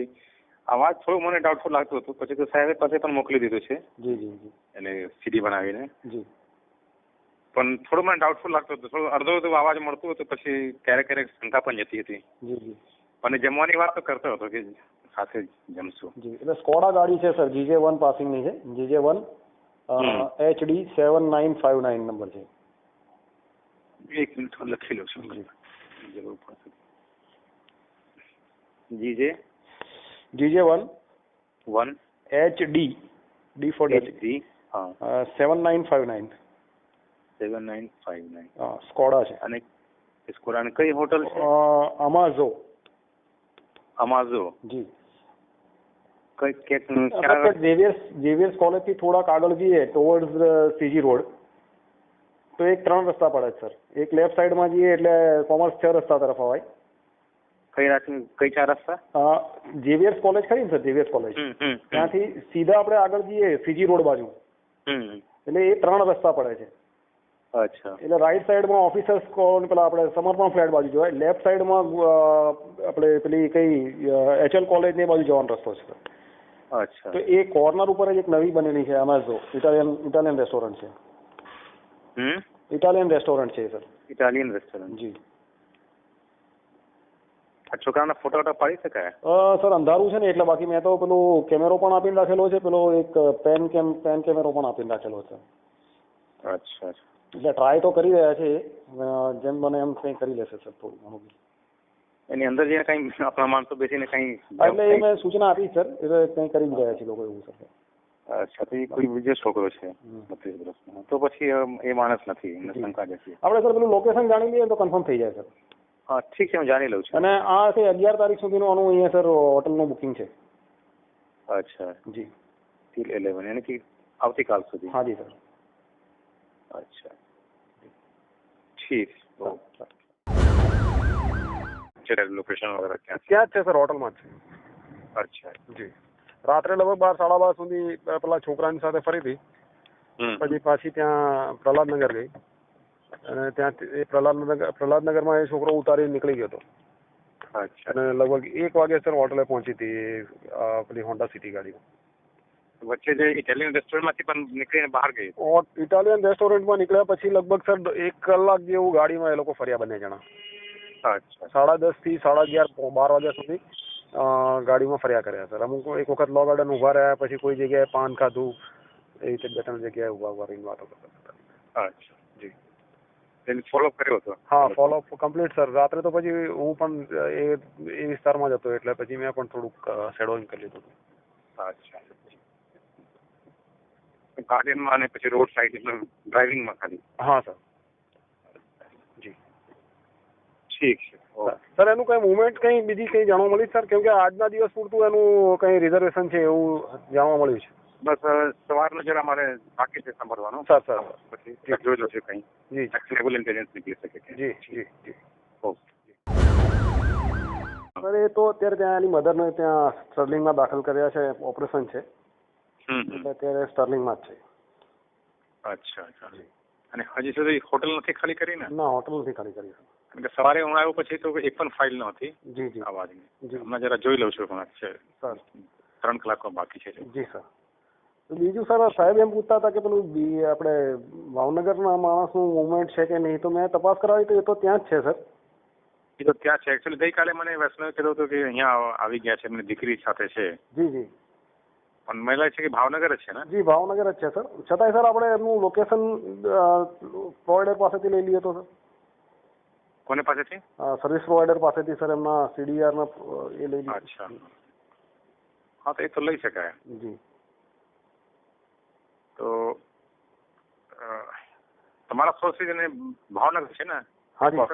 અવાજ થોડું મને ડાઉટફુલ લાગતું હતું, પછી તો સાહેબ પાસે પણ મોકલી દીધું છે. જી જી જી. એટલે સીડી બનાવીને. જી. પણ થોડું મને ડાઉટફુલ લાગતું હતું, થોડું અડધો અવાજ મળતું હતું, પછી ક્યારેક ક્યારેક શંકા પણ જતી હતી. જી જી. અને જમવાની વાત તો કરતો હતો કે સાથે જ જમશું. જી, એટલે સ્કોડા ગાડી છે સર, GJ1 પાસિંગની છે. GJ1 HD 7959 નંબર છે. એક મિનિટ લખી લઉં છું. જરૂર પડશે. GJ1 HD D for HD 7959. 7959. હા, સ્કોડા છે. અને સ્કોડા કઈ હોટલ છે? અમાઝો. જી. ઝેવિયર્સ કોલેજ થી થોડાક આગળ જઈએ ટુવર્ડ્સ CG રોડ તો એક 3 રસ્તા પડે સર. એક લેફ્ટ સાઈડ માં જઈએ એટલે કોમર્સ 6 રસ્તા તરફ અવાય. કઈ 4 રસ્તા? ઝેવિયર્સ કોલેજ ખરી ને સર, ઝેવિયર્સ કોલેજ ત્યાંથી સીધા આપણે આગળ જઈએ CG રોડ બાજુ એટલે એ 3 રસ્તા પડે છે. અચ્છા. એટલે રાઈટ સાઈડમાં ઓફિસર્સ કોલોની પેલા આપણે સમર્પણ ફ્લેટ બાજુ જોવાય, લેફ્ટ સાઈડમાં આપણે પેલી કઈ HL કોલેજ ની બાજુ જવાનો રસ્તો છે. અચ્છા. તો એ કોર્નર ઉપર જ એક નવી બનેલી છે અમાઝો, ઇટાલિયન રેસ્ટોરન્ટ છે. ઇટાલિયન રેસ્ટોરન્ટ છે સર. Italian restaurant. જી. આ છોકરાના ફોટો પાડી શકાય? સર અંધારું છે ને એટલે, બાકી મેં તો પેલો કેમેરો પણ આપીને રાખેલો છે, પેલો એક પેન કેમેરો પણ આપીને રાખેલો છે. અચ્છા. એટલે ટ્રાય તો કરી રહ્યા છે, જેમ બને એમ કંઈ કરી લેશે સર થોડું ઘણું. એની અંદર જે કઈ આપણા માણસો બેસીને કઈ એટલે એ મેં સૂચના આપી સર, એટલે કંઈ કરી જ રહ્યા છે લોકો એવું સર. અચ્છા, તો એ કોઈ બીજો છોકરો છે 32 વર્ષનો, તો પછી એ માણસ નથી, શંકા જશે. આપણે સર પેલું લોકેશન જાણી લઈએ તો કન્ફર્મ થઈ જાય સર. હા, ઠીક છે, હું જાણી લઉં છું. અને આ છે 11 તારીખ સુધીનું આનું અહીંયા સર હોટલનું બુકિંગ છે. અચ્છા. જી. till 11 यानी कि આવતીકાલ સુધી? હા જી સર. અચ્છા, ઠીક. લોકેશન વગેરે ક્યાં જ છે સર? હોટલમાં જ છે. અચ્છા. જી. રાત્રે લગભગ 12 સાડા 12 સુધી પેલા છોકરાની સાથે ફરી હતી, પછી પાછી ત્યાં પ્રહલાદનગર ગઈ અને ત્યાંથી પ્રહલાદનગરમાં એ છોકરો ઉતારી નીકળી ગયો હતો. અચ્છા. અને લગભગ 1 વાગે સર હોટલે પહોંચી હતી પેલી હોન્ડા સિટી ગાડીમાં. વચ્ચે જે ઇટાલિયન રેસ્ટોરન્ટમાંથી પણ નીકળીને બહાર ગઈ? ઇટાલિયન રેસ્ટોરન્ટમાં નીકળ્યા પછી લગભગ સર 1 કલાક જેવું ગાડીમાં એ લોકો ફર્યા બંને જણા. અચ્છા. 10:30 થી 11:30 12 વાગ્યા સુધી ગાડીમાં ફર્યા કર્યા સર. અમુક એક વખત લો ગાર્ડન ઉભા રહ્યા, પછી કોઈ જગ્યાએ પાન ખાધું, એ રીતે 2-3 જગ્યાએ ઉભા રહીને વાતો કરતા. અચ્છા. જી. એને ફોલો કર્યો હતો? હા, ફોલો કમ્પ્લીટ સર. રાત્રે તો પછી હું પણ એ વિસ્તારમાં જ હતો એટલે પછી મેં પણ થોડુંક શેડોઈંગ કરી લીધું. અચ્છા. ગાર્ડનમાં અને પછી રોડ સાઈડ ડ્રાઇવિંગમાં ખાલી? હા સર. જી, ઠીક છે. સર એનું કઈ મુવમેન્ટ કઈ બીજી કઈ જાણવા મળી સર? કેમ કે આજના દિવસ પૂરતું એનું કઈ રિઝર્વેશન છે એવું જાણવા મળ્યું છે. બસ સવારનો જરા મારે બાકી છે સાંભળવાનું. સર પછી જોઈ લો છે કઈ. જી. એક્શનેબલ ઇન્ટેલિજન્સ નીકળી શકે. જી જી જી. ઓકે. સર એ તો અત્યારે ત્યાં એની મધરને ત્યાં સ્ટર્લિંગમાં દાખલ કર્યા છે, ઓપરેશન છે. એટલે અત્યારે સ્ટર્લિંગમાં જ છે. અચ્છા. અને હજી સુધી હોટલ નથી ખાલી કરી ને? ના, હોટલ નથી ખાલી કરી. કારણ કે સવારે હું આવ્યો પછી તો એક પણ ફાઇલ નહોતી. જી જી. અવાજની. હમણાં જરા જોઈ લઉં છું પણ છે સર. 3 કલાક બાકી છે. જી સર. બીજું સર સાહેબ એમ પૂછતા હતા કે પેલું આપણે ભાવનગરના માણસનું મુવમેન્ટ છે કે નહીં, તો મેં તપાસ કરાવી તો એ તો ત્યાં જ છે સર. એ તો ત્યાં છે. એકચ્યુઅલી ગઈકાલે મને વૈષ્ણવે કીધું હતું કે અહીંયા આવી ગયા છે, એમની દીકરી સાથે છે. જી જી. પણ મને લાગે છે કે ભાવનગર જ છે ને? જી, ભાવનગર જ છે સર. છતાંય સર આપણે એમનું લોકેશન પ્રોવાઈડર પાસેથી લઈ લઈએ તો સર? કોને પાસેથી? સર્વિસ પ્રોવાઈડર પાસેથી સર, એમના CDR એ લઈ લઈએ. અચ્છા. હા, તો એ તો લઈ શકાય. જી. તો તમારા સોર્સિસ અને ભાવનગર છે ને? હા જી.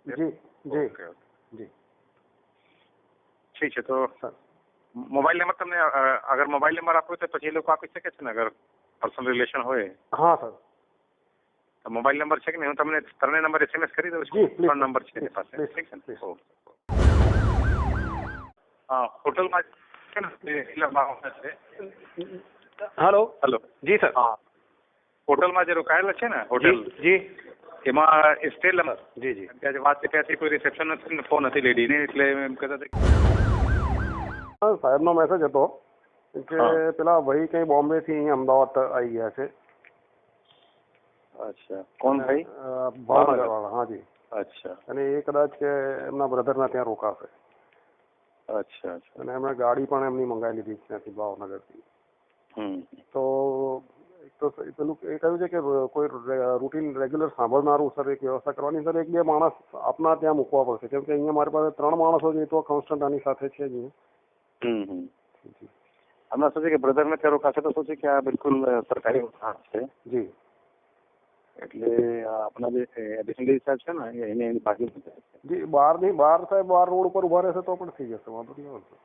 જી જી જી. ઠીક છે. તો મોબાઈલ નંબર તમને અગર મોબાઈલ નંબર આપો તો પછી એ લોકો આપી શકે છે ને, અગર પર્સનલ રિલેશન હોય? હા સર. તો મોબાઈલ નંબર છે કે નહીં? હું તમને 3 નંબર SMS કરી દઉં છું. 3 નંબર છે એની પાસે. ઠીક છે ને? હા, હોટલમાં છે ને? હેલો. હેલો. જી સર. હા, હોટલમાં જે રોકાયેલા છે ને હોટેલ જી એમાં સ્ટે નંબર જી જી ત્યાં વાત ત્યાંથી કોઈ રિસેપ્શન નથી ને ફોન નથી લેડીને એટલે એમ કહેતા હતા સાહેબનો મેસેજ હતો કે પેલા ભાઈ કઈ બોમ્બેથી અહીંયા અમદાવાદ આવી ગયા છે. અચ્છા કોણ ભાઈ? ભાવનગર વાળા. હા જી. અચ્છા. અને એ કદાચ કે એમના બ્રધરના ત્યાં રોકાશે. અચ્છા અચ્છા. અને એમણે ગાડી પણ એમની મંગાવી લીધી ત્યાંથી ભાવનગરથી. તો એક તો પેલું એ કહ્યું છે કે કોઈ રૂટીન રેગ્યુલર સાંભળનારું સર એક વ્યવસ્થા કરવાની. સર એક બે માણસ આપના ત્યાં મૂકવા પડશે કેમ કે અહીંયા મારી પાસે 3 માણસો છે તો કોન્સ્ટન્ટ આની સાથે છે જ. હમણાં શું છે કે બ્રધરને ત્યાં રોકાશે તો શું છે કે આ બિલકુલ સરકારી સ્થાન છે. જી. એટલે આપણા જે એડિશનલ સાહેબ છે ને એને એની બાજુ જી બહાર નહીં, બહાર સાહેબ બહાર રોડ ઉપર ઉભા રહેશે તો પણ થઈ જશે, વાંધો નહીં આવશે.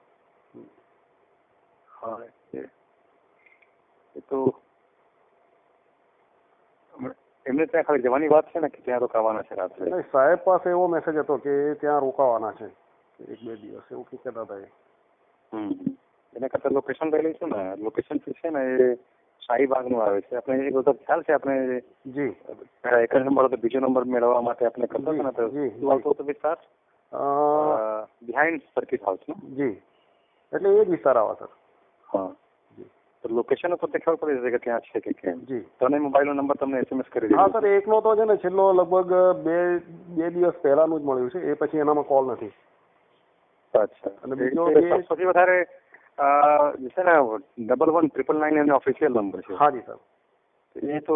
હા એ તો એમને ત્યાં ખાલી જવાની વાત છે ને કે ત્યાં રોકાવાના છે રાત્રે? સાહેબ પાસે એવો મેસેજ હતો કે ત્યાં રોકાવાના છે 1-2 દિવસ એવું કહેતા હતા એ. એના કરતા લોકેશન લઈ લઈશું ને. લોકેશન છે ને એ શાહીબાગનું આવે છે. આપણે એ બધો ખ્યાલ છે. આપણે જી એક જ નંબર હતો, બીજો નંબર મેળવવા માટે આપણે કરતા હતા ને તો શું આવતો હતો વિસ્તાર? બિહાઇન્ડ સર્કિટ હાઉસ ને? જી એટલે એ જ વિસ્તાર આવે સર. હા તો લોકેશન ઉપર ખબર પડી જશે કે ત્યાં છે કે કેમ. જી. તને મોબાઈલનો નંબર તમને SMS કરી દીધો? હા સર એકનો તો છે ને છેલ્લો લગભગ બે દિવસ પહેલાનું જ મળ્યું છે. એ પછી એનામાં કોલ નથી. અચ્છા. અને બીજો સૌથી વધારે છે ને 111999 એનો ઓફિશિયલ નંબર છે. હા જી સર. એ તો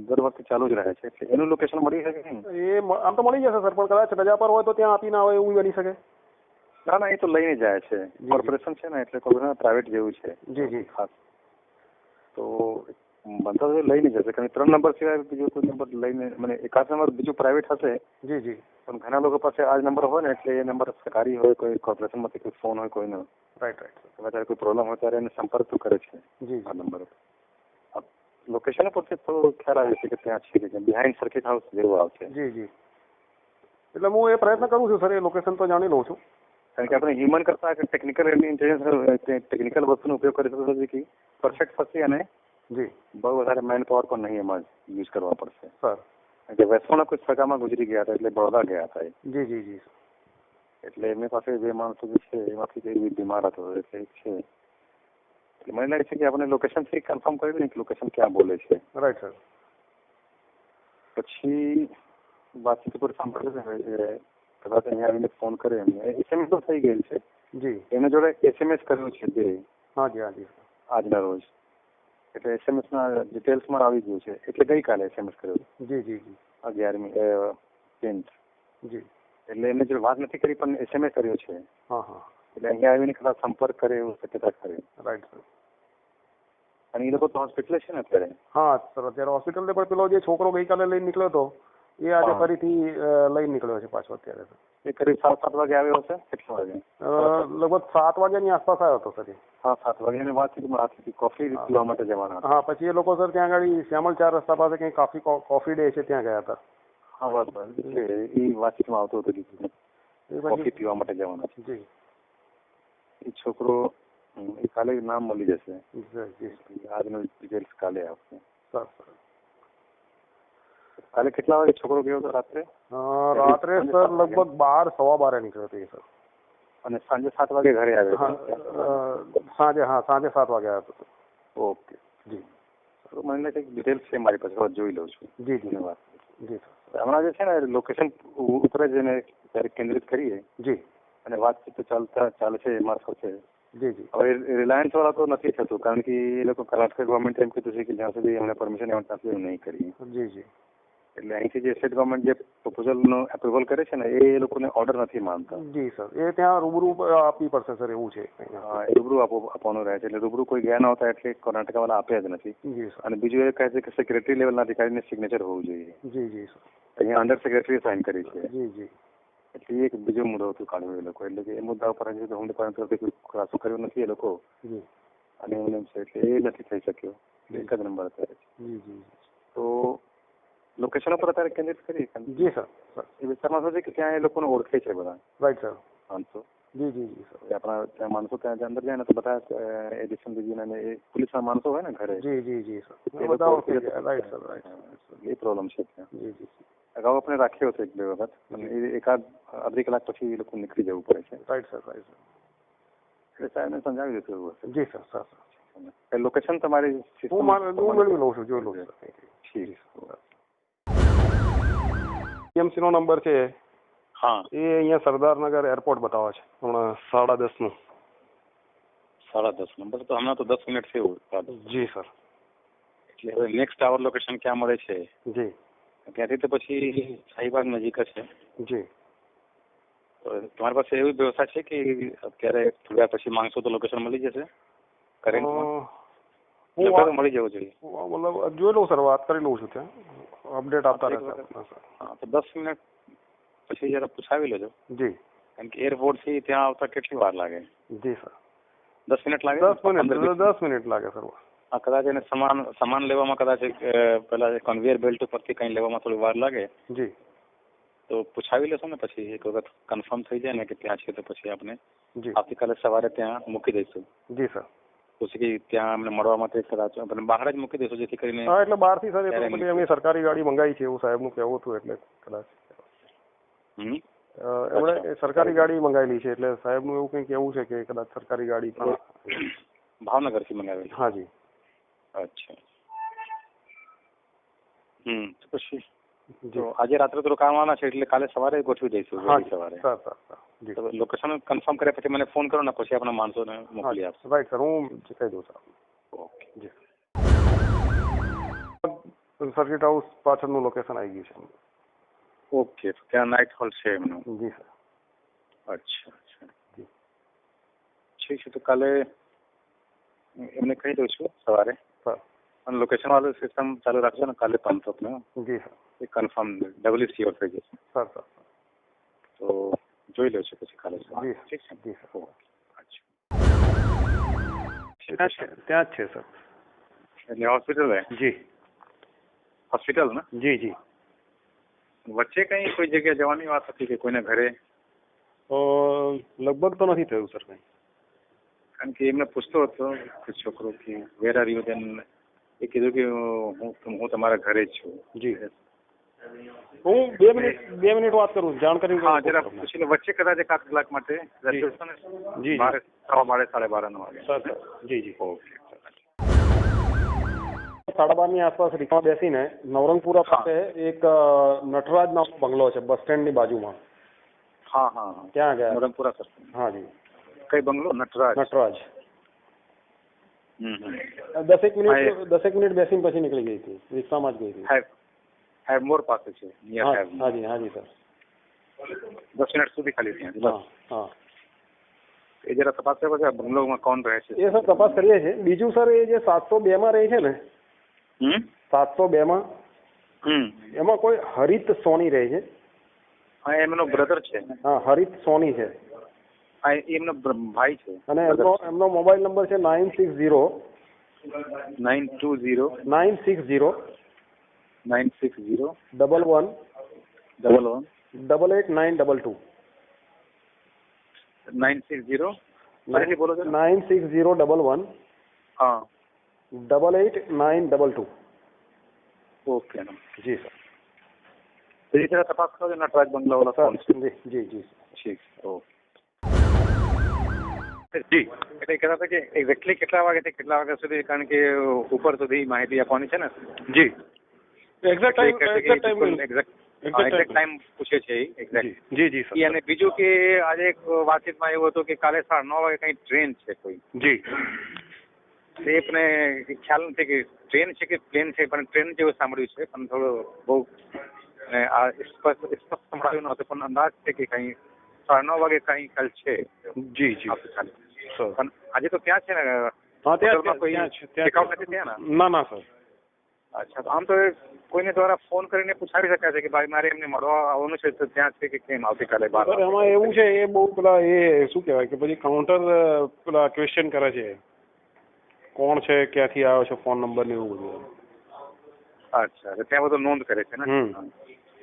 દર વખતે ચાલુ જ રહે છે એટલે એનું લોકેશન મળી શકે ને? એ આમ તો મળી જશે સર પણ કદાચ રજા પર હોય તો ત્યાં આપીને આવે એવું બની શકે. ના ના એ તો લઈને જાય છે. કોર્પોરેશન છે ને એટલે કોઈ પ્રાઇવેટ જેવું છે. જી જી. ખાસ તો બનતા તો લઈને જશે કારણ કે 3 નંબર સિવાય બીજો કોઈ નંબર લઈને મને એકાદ નંબર બીજું પ્રાઇવેટ હશે. જી જી. પણ ઘણા લોકો પાસે આ જ નંબર હોય ને એટલે એ નંબર સરકારી હોય, કોઈ કોર્પોરેશનમાંથી કોઈ ફોન હોય કોઈનો. Right right. ત્યારે કોઈ પ્રોબ્લેમ હોય ત્યારે એને સંપર્ક તો કરે છે જી આ નંબર. લોકેશન પરથી થોડો ખ્યાલ આવે છે કે ત્યાં છે કે બિહાઇન્ડ સર્કિટ હાઉસ જેવું આવશે. જી જી. એટલે હું એ પ્રયત્ન કરું છું સર, એ લોકેશન તો જાણી લઉં છું. કારણ કે આપણે હ્યુમન કરતા ટેકનિકલ ઇન્ટેલિજન્સ ટેકનિકલ વસ્તુનો ઉપયોગ કરી શકીએ કે પરફેક્ટ થશે અને જી બહુ વધારે મેન પાવર પણ નહીં એમાં યુઝ કરવા પડશે. સર કારણ કે વેસ્ટર્નના કોઈ સગામાં ગુજરી ગયા હતા એટલે બરોડા ગયા હતા. જી જી જી. એટલે એમની પાસે જે માણસો જે છે એમાંથી જે બીમાર હતો એટલે છે એટલે મને લાગે છે કે આપણે લોકેશનથી કન્ફર્મ કરી દઈએ કે લોકેશન ક્યાં બોલે છે. Right sir. પછી વાતચીત ઉપર સાંભળે છે કદાચ અહીંયા આવીને ફોન કરે એમને SMS તો થઈ ગયેલ છે. જી. એના જોડે SMS કર્યું છે જે હા જી હા જી આજના રોજ એટલે SMS ના ડિટેલ્સમાં આવી ગયું છે એટલે ગઈકાલે SMS કર્યો. જી જી જી. 11મી જી. એટલે એમને જો વાત નથી કરી પણ SMS કર્યો છે. હા હા. એટલે અહીંયા આવીને કદાચ સંપર્ક કરે એવું શક્યતા કરે. Right sir. અને એ લોકો તો હોસ્પિટલ છે ને અત્યારે? હા સર અત્યારે હોસ્પિટલ પણ પેલો જે છોકરો ગઈકાલે લઈને નીકળ્યો હતો એ આજે ફરીથી લઈને નીકળ્યો છે પાછો અત્યારે. એ કરીબ 7 વાગે આવ્યો હશે? કેટલા વાગે? લગભગ 7 વાગ્યાની આસપાસ આવ્યો હતો સર. હા 7 વાગ્યાની વાત હતી કોફી પીવા માટે જવાના. હા પછી એ લોકો સર ત્યાં આગળ શ્યામલ 4 રસ્તા પાસે કંઈ કોફી ડે છે ત્યાં ગયા હતા. હા બસ એ વાતચીતમાં આવતો હતો કે કોફી પીવા માટે જવાના છે. જી. એ છોકરો એ કાલે નામ મળી જશે. આજનો ડિટેલ્સ કાલે આવશે. સર કાલે કેટલા વાગે છોકરો ગયો હતો રાત્રે? રાત્રે સર લગભગ 12-12 નીકળ્યો હતો એ સર. અને સાંજે 7 વાગે ઘરે આવ્યો? સાંજે 7 વાગે આવ્યો હતો. ઓકે જી. મને લાગે ડિટેલ્સ છે મારી પાસે, જોઈ લઉં છું. જી ધન્યવાદ. જી સર. હમણાં જે છે ને લોકેશન ઉપર જ એને ત્યારે કેન્દ્રિત કરીએ. જી. અને વાતચીત તો ચાલશે એ મારફતે. જી જી. હવે રિલાયન્સ વાળા તો નથી થતું કારણ કે એ લોકો કર્ણાટક ગવર્મેન્ટ એમ કીધું છે કે જ્યાં સુધી એમને પરમિશન એમ ત્યાં સુધી નહીં કરીએ. જી જી. એટલે અહીંથી જે સ્ટેટ ગવર્મેન્ટ જે પ્રપોઝલનો એપ્રુવલ કરે છે ને એ લોકોને ઓર્ડર નથી માનતા. જી સર. એ ત્યાં રૂબરૂ આપવી પડશે સર એવું છે. હા રૂબરૂ આપવાનું રહે છે એટલે રૂબરૂ કોઈ ગયા ન હોતા એટલે કર્ણાટક વાળા આપ્યા જ નથી. જી સર. અને બીજું એ કહે છે કે સેક્રેટરી લેવલના અધિકારીને સિગ્નેચર હોવું જોઈએ. જી જી સર. અહીંયા અંડર સેક્રેટરી સાઇન કરી છે. જી જી. એટલે એક બીજો મુદ્દો હતું કાઢ્યો એ લોકો એટલે કે એ મુદ્દા ઉપર હજુ હું કોઈ ખુલાસો કર્યો નથી એ લોકો. જી. અને એવું છે એટલે એ નથી થઈ શક્યો. એક જ નંબર અત્યારે. જી જી. તો લોકેશન ઉપર અત્યારે કેન્દ્રિત કરી. જી સર. એ વિસ્તારમાં શું છે કે ત્યાં એ લોકોને ઓળખે છે બધા. Right sir. પાંચસો જી જી જી સર. આપણા ત્યાં માણસો ત્યાં અંદર જાય ને તો બધા એડિશન રિવ્યુ ને એ પોલીસના માણસો હોય ને ઘરે, જી જી જી સર. એ બધા લોકો રાઈટ સર, રાઈટ. એ પ્રોબ્લેમ છે ત્યાં. જી જી અગાઉ આપણે રાખ્યો હતો 1-2 વખત, પણ એ એકાદ અડધી કલાક પછી એ લોકો નીકળી જવું પડે છે. Right sir, right sir. એટલે સાહેબને સમજાવી દીધું એવું હશે. જી સર, સર. લોકેશન તમારી હું મેળવી લઉં છું, જોઈ લઉં છું. ઠીક. ટીએમસી નો નંબર છે. હા, એ અહીંયા સરદારનગર એરપોર્ટ બતાવે છે હમણાં 10:30 10:30 નંબર તો હમણાં તો 10 મિનિટ છે એવું. જી સર. એટલે હવે નેક્સ્ટ આવર લોકેશન ક્યાં મળે છે? જી. ત્યાંથી તો પછી શાહીબાગ નજીક જ છે. જી. તો તમારી પાસે એવી વ્યવસ્થા છે કે અત્યારે થોડા પછી માંગશો તો લોકેશન મળી જશે? કરંટમાં મળી જવું જોઈએ. મતલબ જોઈ લઉં સર, વાત કરી લઉં છું ત્યાં, અપડેટ આપતા રહેશે. હા, તો 10 મિનિટ પછી જરા પૂછાવી લેજો. જી. કારણ કે એરપોર્ટ થી ત્યાં આવતા કેટલી વાર લાગે? જી સર. 10 મિનિટ લાગે? 10 મિનિટ લાગે સર. હા, કદાચ એને સામાન લેવામાં કદાચ પેલા કન્વેયર બેલ્ટ ઉપરથી કંઈ લેવામાં થોડી વાર લાગે. જી. તો પૂછાવી લેશો ને પછી એક વખત કન્ફર્મ થઈ જાય ને કે ત્યાં છે તો પછી આપણે જી આવતીકાલે સવારે ત્યાં મૂકી દઈશું. જી સર. પછી કે ત્યાં અમને મળવા માટે કદાચ આપણે બહાર જ મૂકી દઈશું જેથી કરીને. હા, એટલે બહારથી સર એમની સરકારી ગાડી મંગાવી છે એવું સાહેબનું કહેવું હતું, એટલે કદાચ એમણે સરકારી ગાડી મંગાવેલી છે, એટલે સાહેબનું એવું કંઈ કહેવું છે કે કદાચ સરકારી ગાડી ભાવનગરથી મંગાવેલી. હા જી. અચ્છા. તો પછી તો આજે રાત્રે તો રોકાવાના છે એટલે કાલે સવારે ગોઠવી દઈશું. સવારે લોકેશન કન્ફર્મ કર્યા પછી મને ફોન કરો ને પછી આપણા માણસોને મોકલી આપશો. રાઈટ સર, હું કહી દઉં સર. ઓકે જી. સર્કિટ હાઉસ પાછળનું લોકેશન આવી ગયું છે. ઓકે, તો ત્યાં નાઇટ હોલ છે એમનું? જી સર. અચ્છા અચ્છા. ઠીક છે, તો કાલે એમને કહી દઉં છું સવારે. અને લોકેશન વાળું સિસ્ટમ ચાલુ રાખજો ને કાલે 5 ને. જી સર. એ કન્ફર્મ ડબલ શ્યોર થઈ જશે. Sir sir. તો જોઈ લો છો પછી કાલે. જી ઠીક છે. જી સર. અચ્છા, ત્યાં જ છે સર. એટલે હોસ્પિટલ હે? જી. હોસ્પિટલ ને? જી જી. વચ્ચે કઈ કોઈ જગ્યાએ જવાની વાત હતી કે કોઈને ઘરે? લગભગ તો નથી થયું સર કંઈ. કારણ કે એમને પૂછતો હતો કે છોકરો કે વેર આર યુ, દેન એ કીધું કે હું તમારા ઘરે જ છું. જી. હું 2 મિનિટ વાત કરું, જાણકારી. હા, જરા પૂછી લો. વચ્ચે કદાચ 1 કલાક માટે જી 12:30 12:30 વાગે. સર જી જી. ઓકે. 12:30 ની આસપાસ રિક્ષામાં બેસીને નવરંગપુરા પાસે એક નટરાજ નામનો બંગલો છે બસ સ્ટેન્ડની બાજુમાં. હા હા હા, ત્યાં ગયા. નવરંગપુરા સર. હા જી. કઈ બંગલો? નટરાજ. 10 મિનિટ બેસીને પછી નીકળી ગઈ હતી, રિક્ષામાં જ ગઈ હતી. હેવમોર પાસે છે. હા જી સર. 10 મિનિટ સુધી ખાલી ત્યાં. હા હા. એ જરા તપાસ કરો કે બંગલોમાં કોણ રહે છે. એ સર તપાસ કરીએ છીએ. બીજું સર, એ જે 702 માં રહે છે ને, 702 માં એમાં કોઈ હરિત સોની રહે છે. હા, એમનો બ્રધર છે. હા, હરિત સોની છે. હા, એમનો ભાઈ છે. અને એમનો મોબાઈલ નંબર છે 960 920 960 960 11 11 88922 960 ફરીથી બોલો છો? 960 11 હા 88922. ઓકે જી સર. એ જરા તપાસ કરો નટરાજ બંગલા વાળા કોણ છે. જી જી ઠીક. ઓકે જી. એટલે કહેતા હતા કે એક્ઝેક્ટલી કેટલા વાગ્યાથી કેટલા વાગ્યા સુધી, કારણ કે ઉપર સુધી માહિતી આપવાની છે ને. જી. એક્ઝેક્ટ ટાઈમ પૂછે છે. જી જી સર. અને બીજું કે આજે એક વાતચીતમાં એવું હતું કે કાલે 9:30 વાગે કઈ ટ્રેન છે કોઈ. જી. એ પણ ખ્યાલ નથી કે ટ્રેન છે કે પ્લેન છે, પણ ટ્રેન જેવું સાંભળ્યું છે, પણ થોડું બહુ સ્પષ્ટ સંભળાયું નહોતું, પણ અંદાજ છે કે કઈ 9:30 વાગે કઈ કાલ છે. જી જી. પણ આજે તો ત્યાં છે ને? હા, ત્યાં ચેકઆઉટ નથી ત્યાં ને? ના સર. અચ્છા, તો આમ તો કોઈને દ્વારા ફોન કરીને પૂછાવી શકાય છે કે ભાઈ મારે એમને મળવા આવવાનું છે, તો ત્યાં છે કે કેમ આવતીકાલે? એમાં એવું છે, એ બહુ પેલા એ શું કહેવાય કે પછી કાઉન્ટર પેલા ક્વેશ્ચન કરે છે, કોણ છે, ક્યાંથી આવ્યો છે, ફોન નંબર ને એવું બધું. અચ્છા, ત્યાં બધું નોંધ કરે છે ને,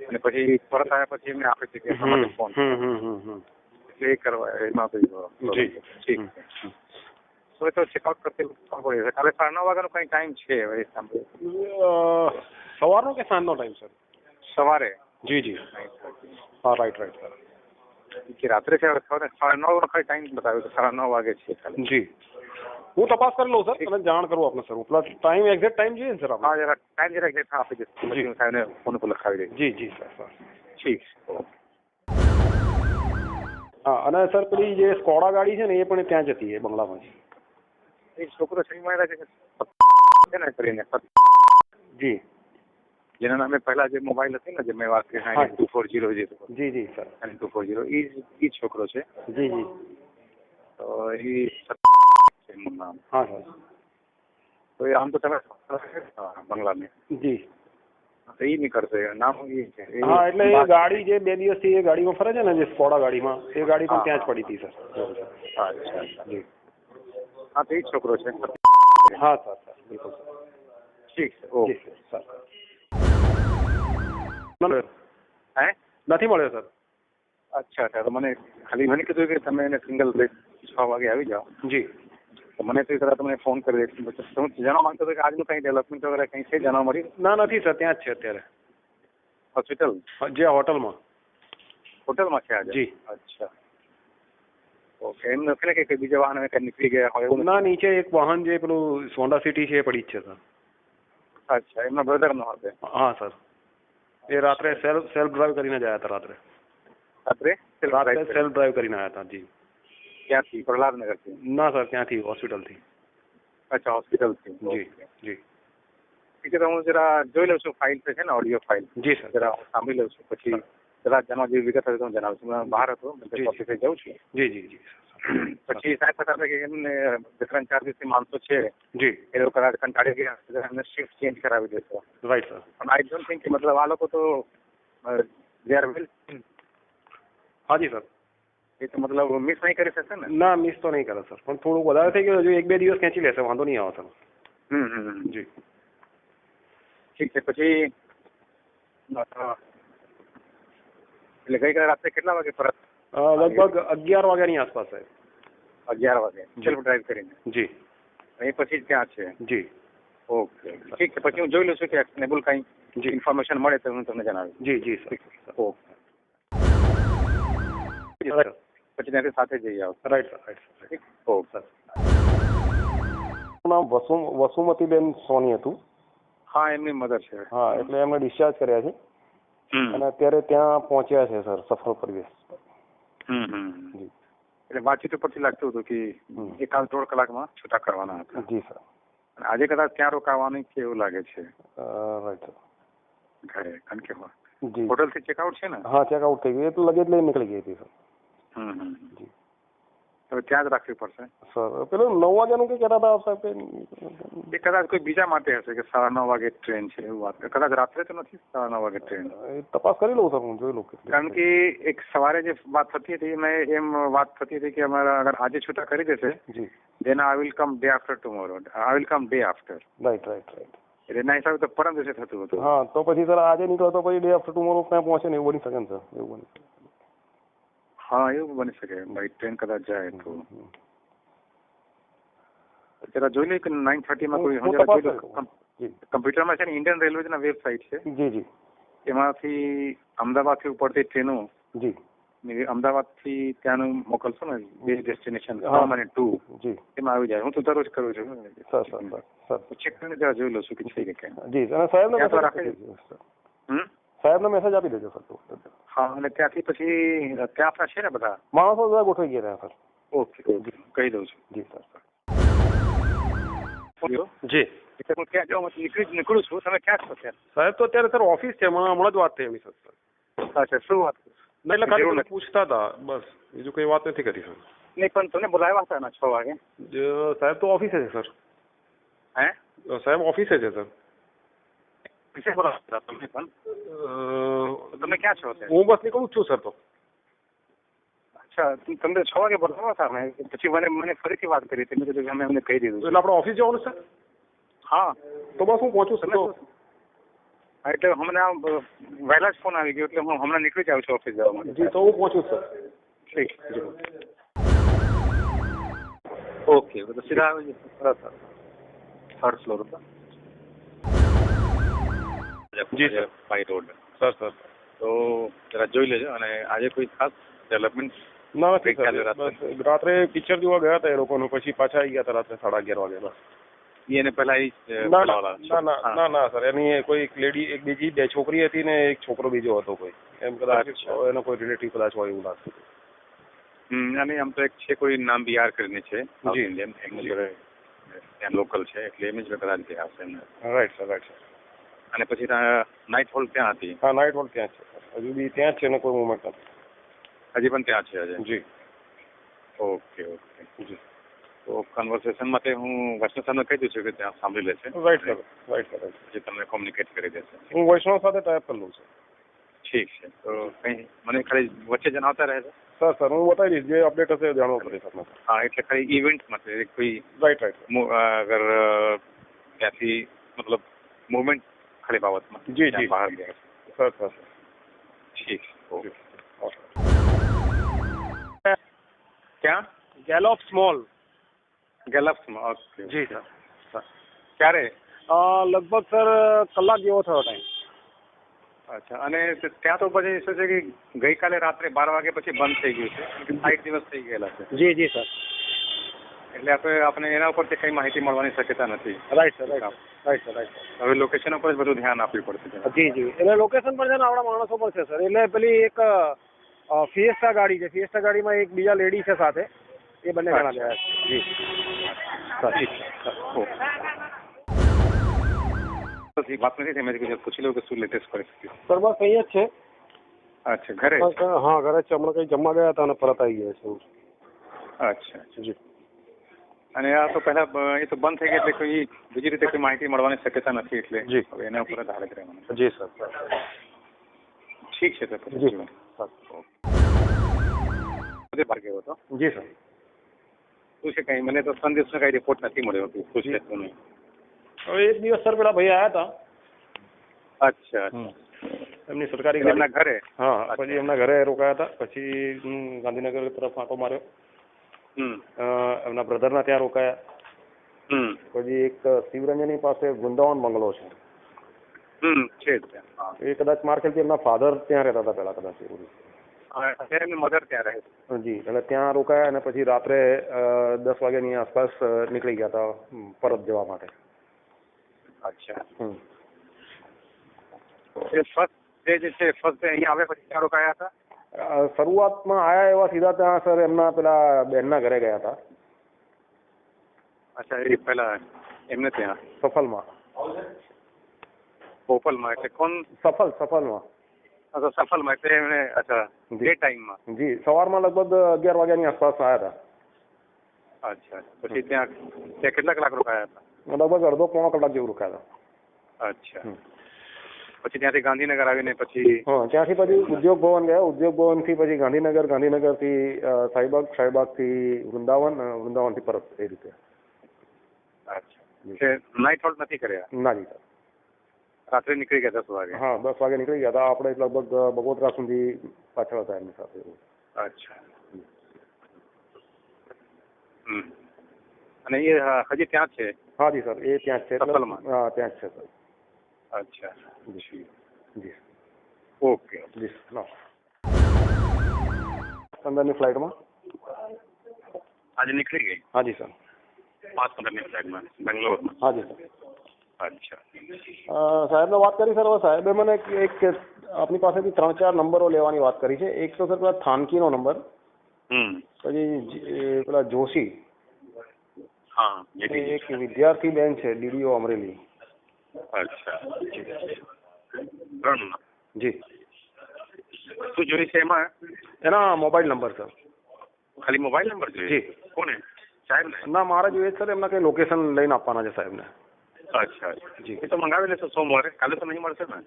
અને પછી પરત આવ્યા પછી એમને આપે છે કે ફોન. એ કરવા એમાં જી ઠીક છે. તો એ તો ચેકઆઉટ કરતી પડી જશે. કાલે 9:30 વાગ્યાનો કંઈ ટાઈમ છે હવે સાંભળ્યું? સવારનો કે સાંજનો ટાઈમ સર? સવારે. જી હા રાઈટ સર. કે રાત્રે છે 9:30 ખાલી ટાઈમ બતાવ્યો તો 9:30 વાગે છે ખાલી. જી હું તપાસ કરી લઉં સર અને જાણ કરું આપને sir. Plus time exact time જોઈએ ને સર આપણે? હા જરા ટાઈમ જરા એક્ઝેક્ટ આપી દેજો. પછી હું સાહેબને ફોન ઉપર લખાવી દઈશ. જી સર. ઠીક છે. હા અને સર પેલી જે સ્કોડા ગાડી છે ને એ પણ ત્યાં જતી એ બંગલામાંથી. એ છોકરો છે ને કરીને જી જેના નામે પહેલા જે મોબાઈલ હતી ને જે મેં વાત કરી 9240 જી સર 9240 એ છોકરો છે. જી તો એ એમનું નામ. હા સર. તો એ આમ તો તમે બંગલાને જી તો એ નહીં કરશે નામ એ છે. હા એટલે એ ગાડી જે 2 દિવસથી એ ગાડીમાં ફરે છે ને જે સ્કોડા ગાડીમાં એ ગાડી પણ ત્યાં જ પડી હતી સર. અચ્છા જી હા તો એ છોકરો છે. હા સર બિલકુલ ઠીક છે. Okay sir. હે નથી મળ્યો સર. અચ્છા તો મને કીધું કે તમે એને સિંગલ 6 વાગે આવી જાઓ. જી તો મને તો તરત તમને ફોન કરી દઈશ. હું જાણવા માંગતો હતો કે આજનું કંઈ ડેવલપમેન્ટ વગેરે કંઈ છે જાણવા મળી? ના નથી સર ત્યાં જ છે અત્યારે હોસ્પિટલ જે હોટલમાં છે આજે? જી અચ્છા ઓકે. એમ નથી ને કે બીજા વાહન કંઈ નીકળી ગયા હોય એવું? ના નીચે એક વાહન જે પેલું હોન્ડા સિટી છે એ પડી જ છે સર. અચ્છા એમના બ્રધરનો હશે? હા સર એ રાત્રે સેલ્ફ ડ્રાઈવ કરીને જ આવ્યા હતા રાત્રે સેલ્ફ ડ્રાઈવ કરીને આવ્યા હતા. જી ક્યાંથી? પ્રહલાદનગરથી? ના સર ત્યાંથી હોસ્પિટલથી. અચ્છા હોસ્પિટલથી. જી ઠીક છે. તો હું જરા જોઈ લઉં છું ફાઇલ છે ને ઓડિયો ફાઇલ. જી સર જરા સાંભળી લઉં છું પછી જરા જાણવા જેવી વિગત હોય તો હું જણાવું છું. હું બહાર હતો ઓફિસે જાઉં છું. જી પછી સાહેબ બતાવે કે એમને 3-4 દિવસથી માણસો છે જી એ લોકો કદાચ કંટાળી ગયા એમને શિફ્ટ ચેન્જ કરાવી દેશો. Right sir. પણ આઈ ડોન્ટ થિંક કે મતલબ આ લોકો તો દે આર વેલ. હાજી સર. એ તો મતલબ મિસ નહીં કરી શકશે ને? ના મિસ તો નહીં કરે સર પણ થોડું વધારે થઈ ગયું હજુ 1-2 દિવસ ખેંચી લેશે વાંધો નહીં આવે સર. જી ઠીક છે. પછી એટલે ગઈકાલે રાત્રે કેટલા વાગે પરત? લગભગ 11 વાગ્યાની આસપાસ સાહેબ. 11 વાગે સેલ્ફ ડ્રાઈવ કરીને? જી એ પછી જ ત્યાં છે? જી ઓકે ઠીક છે. પછી હું જોઈ લઉં છું કે એક્શનેબલ કંઈ ઇન્ફોર્મેશન મળે તો હું તમને જણાવીશ. જી સર. ઓકે પછી ત્યાંથી સાથે જઈ આવો. Right sir. Okay sir. નામ વસુમતીબેન સોની હતું. હા એમની મધર છે. હા એટલે એમને ડિસ્ચાર્જ કર્યા છે અને અત્યારે ત્યાં પહોંચ્યા છે સર સફળ પરિવેશ. જી એટલે વાતચીત ઉપરથી લાગતું હતું કે 1-1.5 કલાકમાં છૂટા કરવાના હતા. જી સર. અને આજે કદાચ ત્યાં રોકાવાનું કે એવું લાગે છે રાઈટ સર. ઘરે કારણ કે જી હોટલથી ચેકઆઉટ છે ને? હા ચેકઆઉટ થઈ ગઈ એ તો લગેજ લઈને નીકળી ગઈ હતી સર. જી હવે ત્યાં જ રાખવી પડશે સર. પેલું 9 વાગ્યાનું કંઈ કહેતા હતા સાહેબ? એ કદાચ કોઈ બીજા માટે હશે કે 9:30 વાગે ટ્રેન છે એવું વાત. કદાચ રાત્રે તો નથી 9:30 વાગે ટ્રેન. તપાસ કરી લઉં સર હું જોઈ લઉં. કારણ કે એક સવારે જે વાત થતી હતી એમ વાત થતી હતી કે અમારા અગર આજે છૂટા કરી દેશે જી then I will come day after tomorrow. I will come day after. Right. એટલે એના હિસાબે તો પરમ દિવસે થતું હતું. હા તો પછી સર આજે નીકળો તો પછી ડે આફ્ટર ટુમોરો ક્યાં પહોંચે ને એવું બની શકે ને સર? એવું બની. હા એવું બની શકે ભાઈ ટ્રેન કદાચ જાય તો જરા જોઈ લે કે 9:30 માં કોઈ કમ્પ્યુટરમાં છે ને ઇન્ડિયન રેલવેના વેબસાઇટ છે. જી એમાંથી અમદાવાદથી ઉપડતી ટ્રેનો જી અમદાવાદથી ત્યાંનું મોકલશો ને 2 ડેસ્ટિનેશન 1 અને 2 જી એમાં આવી જાય. હું તો દરરોજ કરું છું સર. ચેક કરીને જરા જોઈ લઉં છું કે છે કે કેમ. જી અને સાહેબને મેસેજ આપી દેજો સર. હા અને ત્યાંથી પછી ત્યાં આપણા છે ને બધા માણસો બધા ગોઠવાઈ ગયા સર. ઓકે કહી દઉં છું. જી સર. જી હું ત્યાં જાઉં નીકળું છું. તમે ક્યાં છો ત્યારે? સાહેબ તો અત્યારે સર ઓફિસ છે હમણાં જ વાત થઈ એમની સર. અચ્છા શું વાત? ના એટલે ખાલી પૂછતા હતા બસ બીજું કઈ વાત નથી કરી સર. નહીં પણ તમને બોલાવ્યા હતા ને 6 વાગે? સાહેબ તો ઓફિસે છે સર. હે સાહેબ ઓફિસે છે સર. પૈસા બોલાવતા તમે પણ? તમે ક્યાં છો? હું બસ નીકળું જ છું સર. તો અચ્છા તમને 6 વાગે બોલાવ્યા હતા મેં પછી મને ફરીથી વાત કરી હતી. મેં કીધું અમે અમને કહી દીધું. એટલે આપણે ઓફિસ જવાનું સર? હા તો બસ હું પહોંચું સર. એટલે હમણાં વહેલા જ ફોન આવી ગયો એટલે હું હમણાં નીકળી જાઉં છું ઓફિસ જવા માટે. જી તો હું પહોંચું સર. ठीक जी ઓકે તો સીધા આવી જશે सर सर થર્ડ ફ્લોર ઉપર જી sir by road sir sir તો જરા જોઈ લેજો અને આજે કોઈ ખાસ ડેવલપમેન્ટ ના નથી ગઈકાલે સર રાત્રે? બસ રાત્રે પિક્ચર જોવા ગયા હતા એ લોકોનું, પછી પાછા આવી ગયા હતા રાત્રે 11:30 વાગે બસ. એને પહેલા ના ના ના સર, એની કોઈ એક લેડી, એક બીજી બે છોકરી હતી ને એક છોકરો બીજો હતો કોઈ, એમ કદાચ એનો કોઈ રિલેટિવ કદાચ હોય એવું લાગતું હતું. અને આમ તો એક છે કોઈ નામ બિહાર કરીને છે જી. ઇન્ડિયન એમ જ ત્યાં લોકલ છે એટલે એમ જ કદાચ ગયા હશે એમને. Right sir right sir. અને પછી નાઇટ હોલ્ડ ત્યાં હતી? હા નાઇટ હોલ્ડ ત્યાં જ છે, હજુ બી ત્યાં જ છે ને કોઈ મુવમેન્ટ નથી. હજી પણ ત્યાં છે હજી? જી. ઓકે ઓકે જી. તો કન્વર્સેશન માટે હું વૈષ્ણવ સાહેબને કહી દઉં છું કે ત્યાં સાંભળી લેશે. Right sir right sir right. પછી તમને કોમ્યુનિકેટ કરી દેશે. હું વૈષ્ણવ સાથે ટાઈપ કરી લઉં છું. ઠીક છે, તો કંઈ મને ખાલી વચ્ચે જણાવતા રહેશે. સર સર હું બતાવી દઈશ, જે અપડેટ હશે જાણવું પડે સર. હા એટલે ખાલી ઇવેન્ટ માટે કોઈ રાઈટ રાઈટ અગર ત્યાંથી મતલબ મુવમેન્ટ ખાલી બાબતમાં જી જી બહાર ગયા સર સર ઠીક ઓકે. ઓકે. ક્યાં? Gallup small. ગેલપ્સમાં? ઓકે જી સર. ક્યારે? લગભગ સર કલાક જેવો થયો ટાઈમ. અચ્છા, અને ત્યાં તો પછી શું છે કે ગઈકાલે રાત્રે 12 વાગે પછી બંધ થઈ ગયું છે, 60 દિવસ થઈ ગયેલા છે. જી જી સર. એટલે આપણે એના ઉપરથી કઈ માહિતી મળવાની શક્યતા નથી. Right sir right right sir right. હવે લોકેશન ઉપર જ બધું ધ્યાન આપવું પડશે. જી જી, એટલે લોકેશન પર છે ને આપણા માણસો પર છે સર. એટલે પેલી એક ફિએસ્ટા ગાડી છે, ફિએસ્ટા ગાડીમાં એક બીજા લેડી છે સાથે, એ બંને જણા ગયા છે. જી સર. પછી વાત નથી થઈ, મેં કીધું પૂછી લઉં કે શું લેટેસ્ટ પરિસ્થિતિ. સર બસ અહીંયા જ છે. અચ્છા, ઘરે? હા ઘરે જ છે, હમણાં કંઈ જમવા ગયા હતા અને પરત આવી ગયા છે. અચ્છા જી. અને આ તો પહેલા એ તો બંધ થઈ ગઈ એટલે કોઈ બીજી રીતે કોઈ માહિતી મળવાની શક્યતા નથી, એટલે જી હવે એના ઉપર જ હાલત રહેવાનું. જી સર. ઠીક છે તો પછી જી સર. બહાર ગયો હતો? જી સર. શું છે કઈ મને તો સંદેશનો કઈ રિપોર્ટ નથી મળ્યો કે શું છે શું નહીં. હવે એક દિવસ સર પેલા ભાઈ આવ્યા હતા. અચ્છા. એમની સરકારી એમના ઘરે? હા, પછી એમના ઘરે રોકાયા હતા, પછી હું ગાંધીનગર તરફ આંટો માર્યો. એમના બ્રધરના ત્યાં રોકાયા. પછી એક શિવરંજની પાસે વૃંદાવન બંગલો છે. એ કદાચ માર્કેટથી એમના ફાધર ત્યાં રહેતા હતા પેલા, કદાચ એવું. એમની મધર ત્યાં રહે? જી, એટલે ત્યાં રોકાયા અને પછી રાત્રે 10 વાગ્યાની આસપાસ નીકળી ગયા હતા પરત જવા માટે. અચ્છા. ફર્સ્ટ અહીંયા આવ્યા પછી ત્યાં રોકાયા હતા? શરૂઆતમાં આયા એવા સીધા ત્યાં સર એમના પેલા બેનના ઘરે ગયા હતા. અચ્છા, એ પેલા એમને ત્યાં સફલમાં. પોપલમાં એટલે કોણ? સફલમાં. અચ્છા, સફલમાં એટલે એમને. અચ્છા, ડે ટાઈમમાં? જી, સવારમાં લગભગ 11 વાગ્યાની આસપાસ આવ્યા હતા. અચ્છા, પછી ત્યાં કેટલા કલાક રોકાયા હતા? લગભગ અડધો પોણો કલાક જેવું રોકાયા હતા. અચ્છા, પછી ત્યાંથી ગાંધીનગર આવીને પછી? ત્યાંથી પછી ઉદ્યોગ ભવન ગયા, ઉદ્યોગ ભવન થી પછી ગાંધીનગર, ગાંધીનગરથી શાહીબાગ, શાહીબાગથી વૃંદાવનથી પરત, એ રીતે. અચ્છા, નાઇટ હોલ્ડ નથી કર્યા? ના જી સર. રાત્રે નીકળી ગયા 10 વાગે? હા 10 વાગે નીકળી ગયા હતા. આપણે લગભગ બગોદરા સુધી પાછળ હતા એમની સાથે. અચ્છા. અને એ હજી ત્યાં છે? હા જી સર, એ ત્યાં જ છે. હા ત્યાં જ છે સર. અચ્છા જી જી ઓકે જી સર. અંદરની ફ્લાઇટમાં આજે નીકળી ગઈ? હા જી સર. 5:15ની ફ્લાઇટમાં બેંગ્લોરમાં? હા જી સર. અચ્છા. સાહેબને વાત કરી સર. સાહેબે મને એક આપની પાસેથી 3-4 નંબરો લેવાની વાત કરી છે. એક તો સર પેલા થાનકીનો નંબર, પછી પેલા જોશી, હા એક વિદ્યાર્થી બેન છે DDO અમરેલી. અચ્છા, 3 જી. શું જોઈ છે એમાં? એના મોબાઈલ નંબર સર. ખાલી મોબાઈલ નંબર જોઈએ? જી. કોને? સાહેબ ને? ના, મારે જોઈએ સર. એમના કઈ લોકેશન લઈને આપવાના છે સાહેબને. અચ્છા જી. એ તો મંગાવી લેશો સોમવારે, કાલે તો નહીં મળશે ને?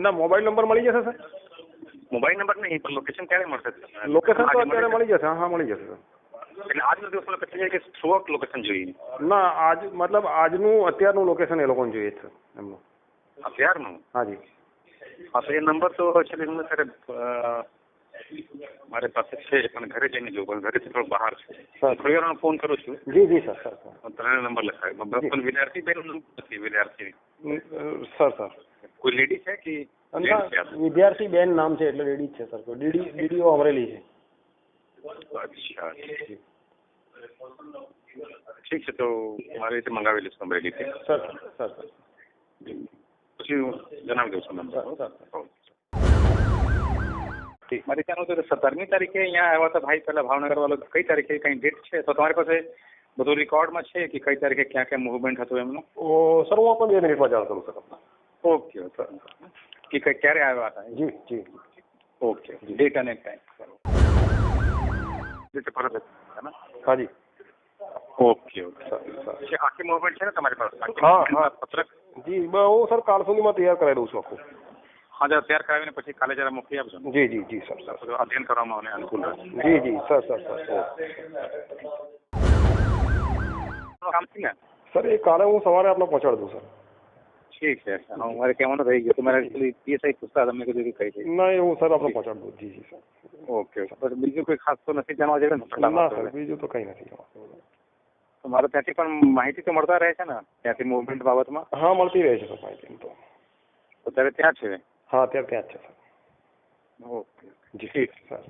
ના, મોબાઈલ નંબર મળી જશે સર. મોબાઈલ નંબર નહીં પણ લોકેશન ક્યારે મળશે? લોકેશન તો અત્યારે મળી જશે. હા મળી જશે સર. એટલે આજનો દિવસ લોકેશન કે થોડોક લોકેશન જોઈએ? ના, મતલબ આજનું અત્યારનું લોકેશન એ લોકોને જોઈએ છે એમનું. અત્યારનું? હા જી. હા, તો એ નંબર તો છે એમને સર મારી પાસે છે પણ ઘરે જઈને જોઉં પણ ઘરેથી થોડું બહાર છે. સર થોડી વાર ફોન કરું છું. જી જી સર સર ત્રણે નંબર લખાય પણ વિદ્યાર્થી બેન નથી વિદ્યાર્થી સર સર કોઈ લેડી છે કે વિદ્યાર્થી બેન નામ છે એટલે લેડી છે સર. તો ડીડીઓ અમરેલી છે. અચ્છા ઠીક છે તો મારી રીતે મંગાવી લઈશું અમરેલીથી. સર સર સર પછી હું જણાવી દઉં છું નંબર. મારે ત્યાંનું તો 17મી તારીખે અહીંયા આવ્યા હતા ભાઈ પહેલા ભાવનગર વાળો. કઈ તારીખે કઈ ડેટ છે તો તમારી પાસે બધું રેકોર્ડમાં છે કે કઈ તારીખે ક્યાં ક્યાં મુવમેન્ટ હતું એમનું? સર હું આપને 2 મિનિટમાં જાણ કરું સર. ઓકે સર કે ક્યારે આવ્યા હતા? જી જી ઓકે ડેટ અને ટાઈમ પરત હા જી ઓકે ઓકે સર આખી મુવમેન્ટ છે ને તમારી પાસે? હા હા પત્રક જી હું સર કાલ સુધીમાં તૈયાર કરાવી દઉં છું આખું. હા જરા તૈયાર કરાવીને પછી કાલે જરા મોકલી આપજો. જી જી જી સર સર અધ્યયન કરવામાં મને અનુકૂળ રહે. જી જી સર સર સર કામ છે ને સર એ કાલે હું સવારે આપને પહોંચાડી દઉં સર. ઠીક છે મારે કહેવાનું રહી ગયું તો મારે પીએસઆઈ પૂછતા તમને કીધું કે કઈ છે. ના એ હું સર આપને પહોંચાડી દઉં. જી જી સર ઓકે બસ બીજું કોઈ ખાસ તો નથી જાણવા જેવું ને? ના સર બીજું તો કંઈ નથી. તો મારે ત્યાંથી પણ માહિતી તો મળતા રહે છે ને ત્યાંથી મુવમેન્ટ બાબતમાં? હા મળતી રહે છે સર માહિતી તો. અત્યારે ત્યાં છે? હા અત્યારે ત્યાં જ છે સર. ઓકે જી ઠીક સર.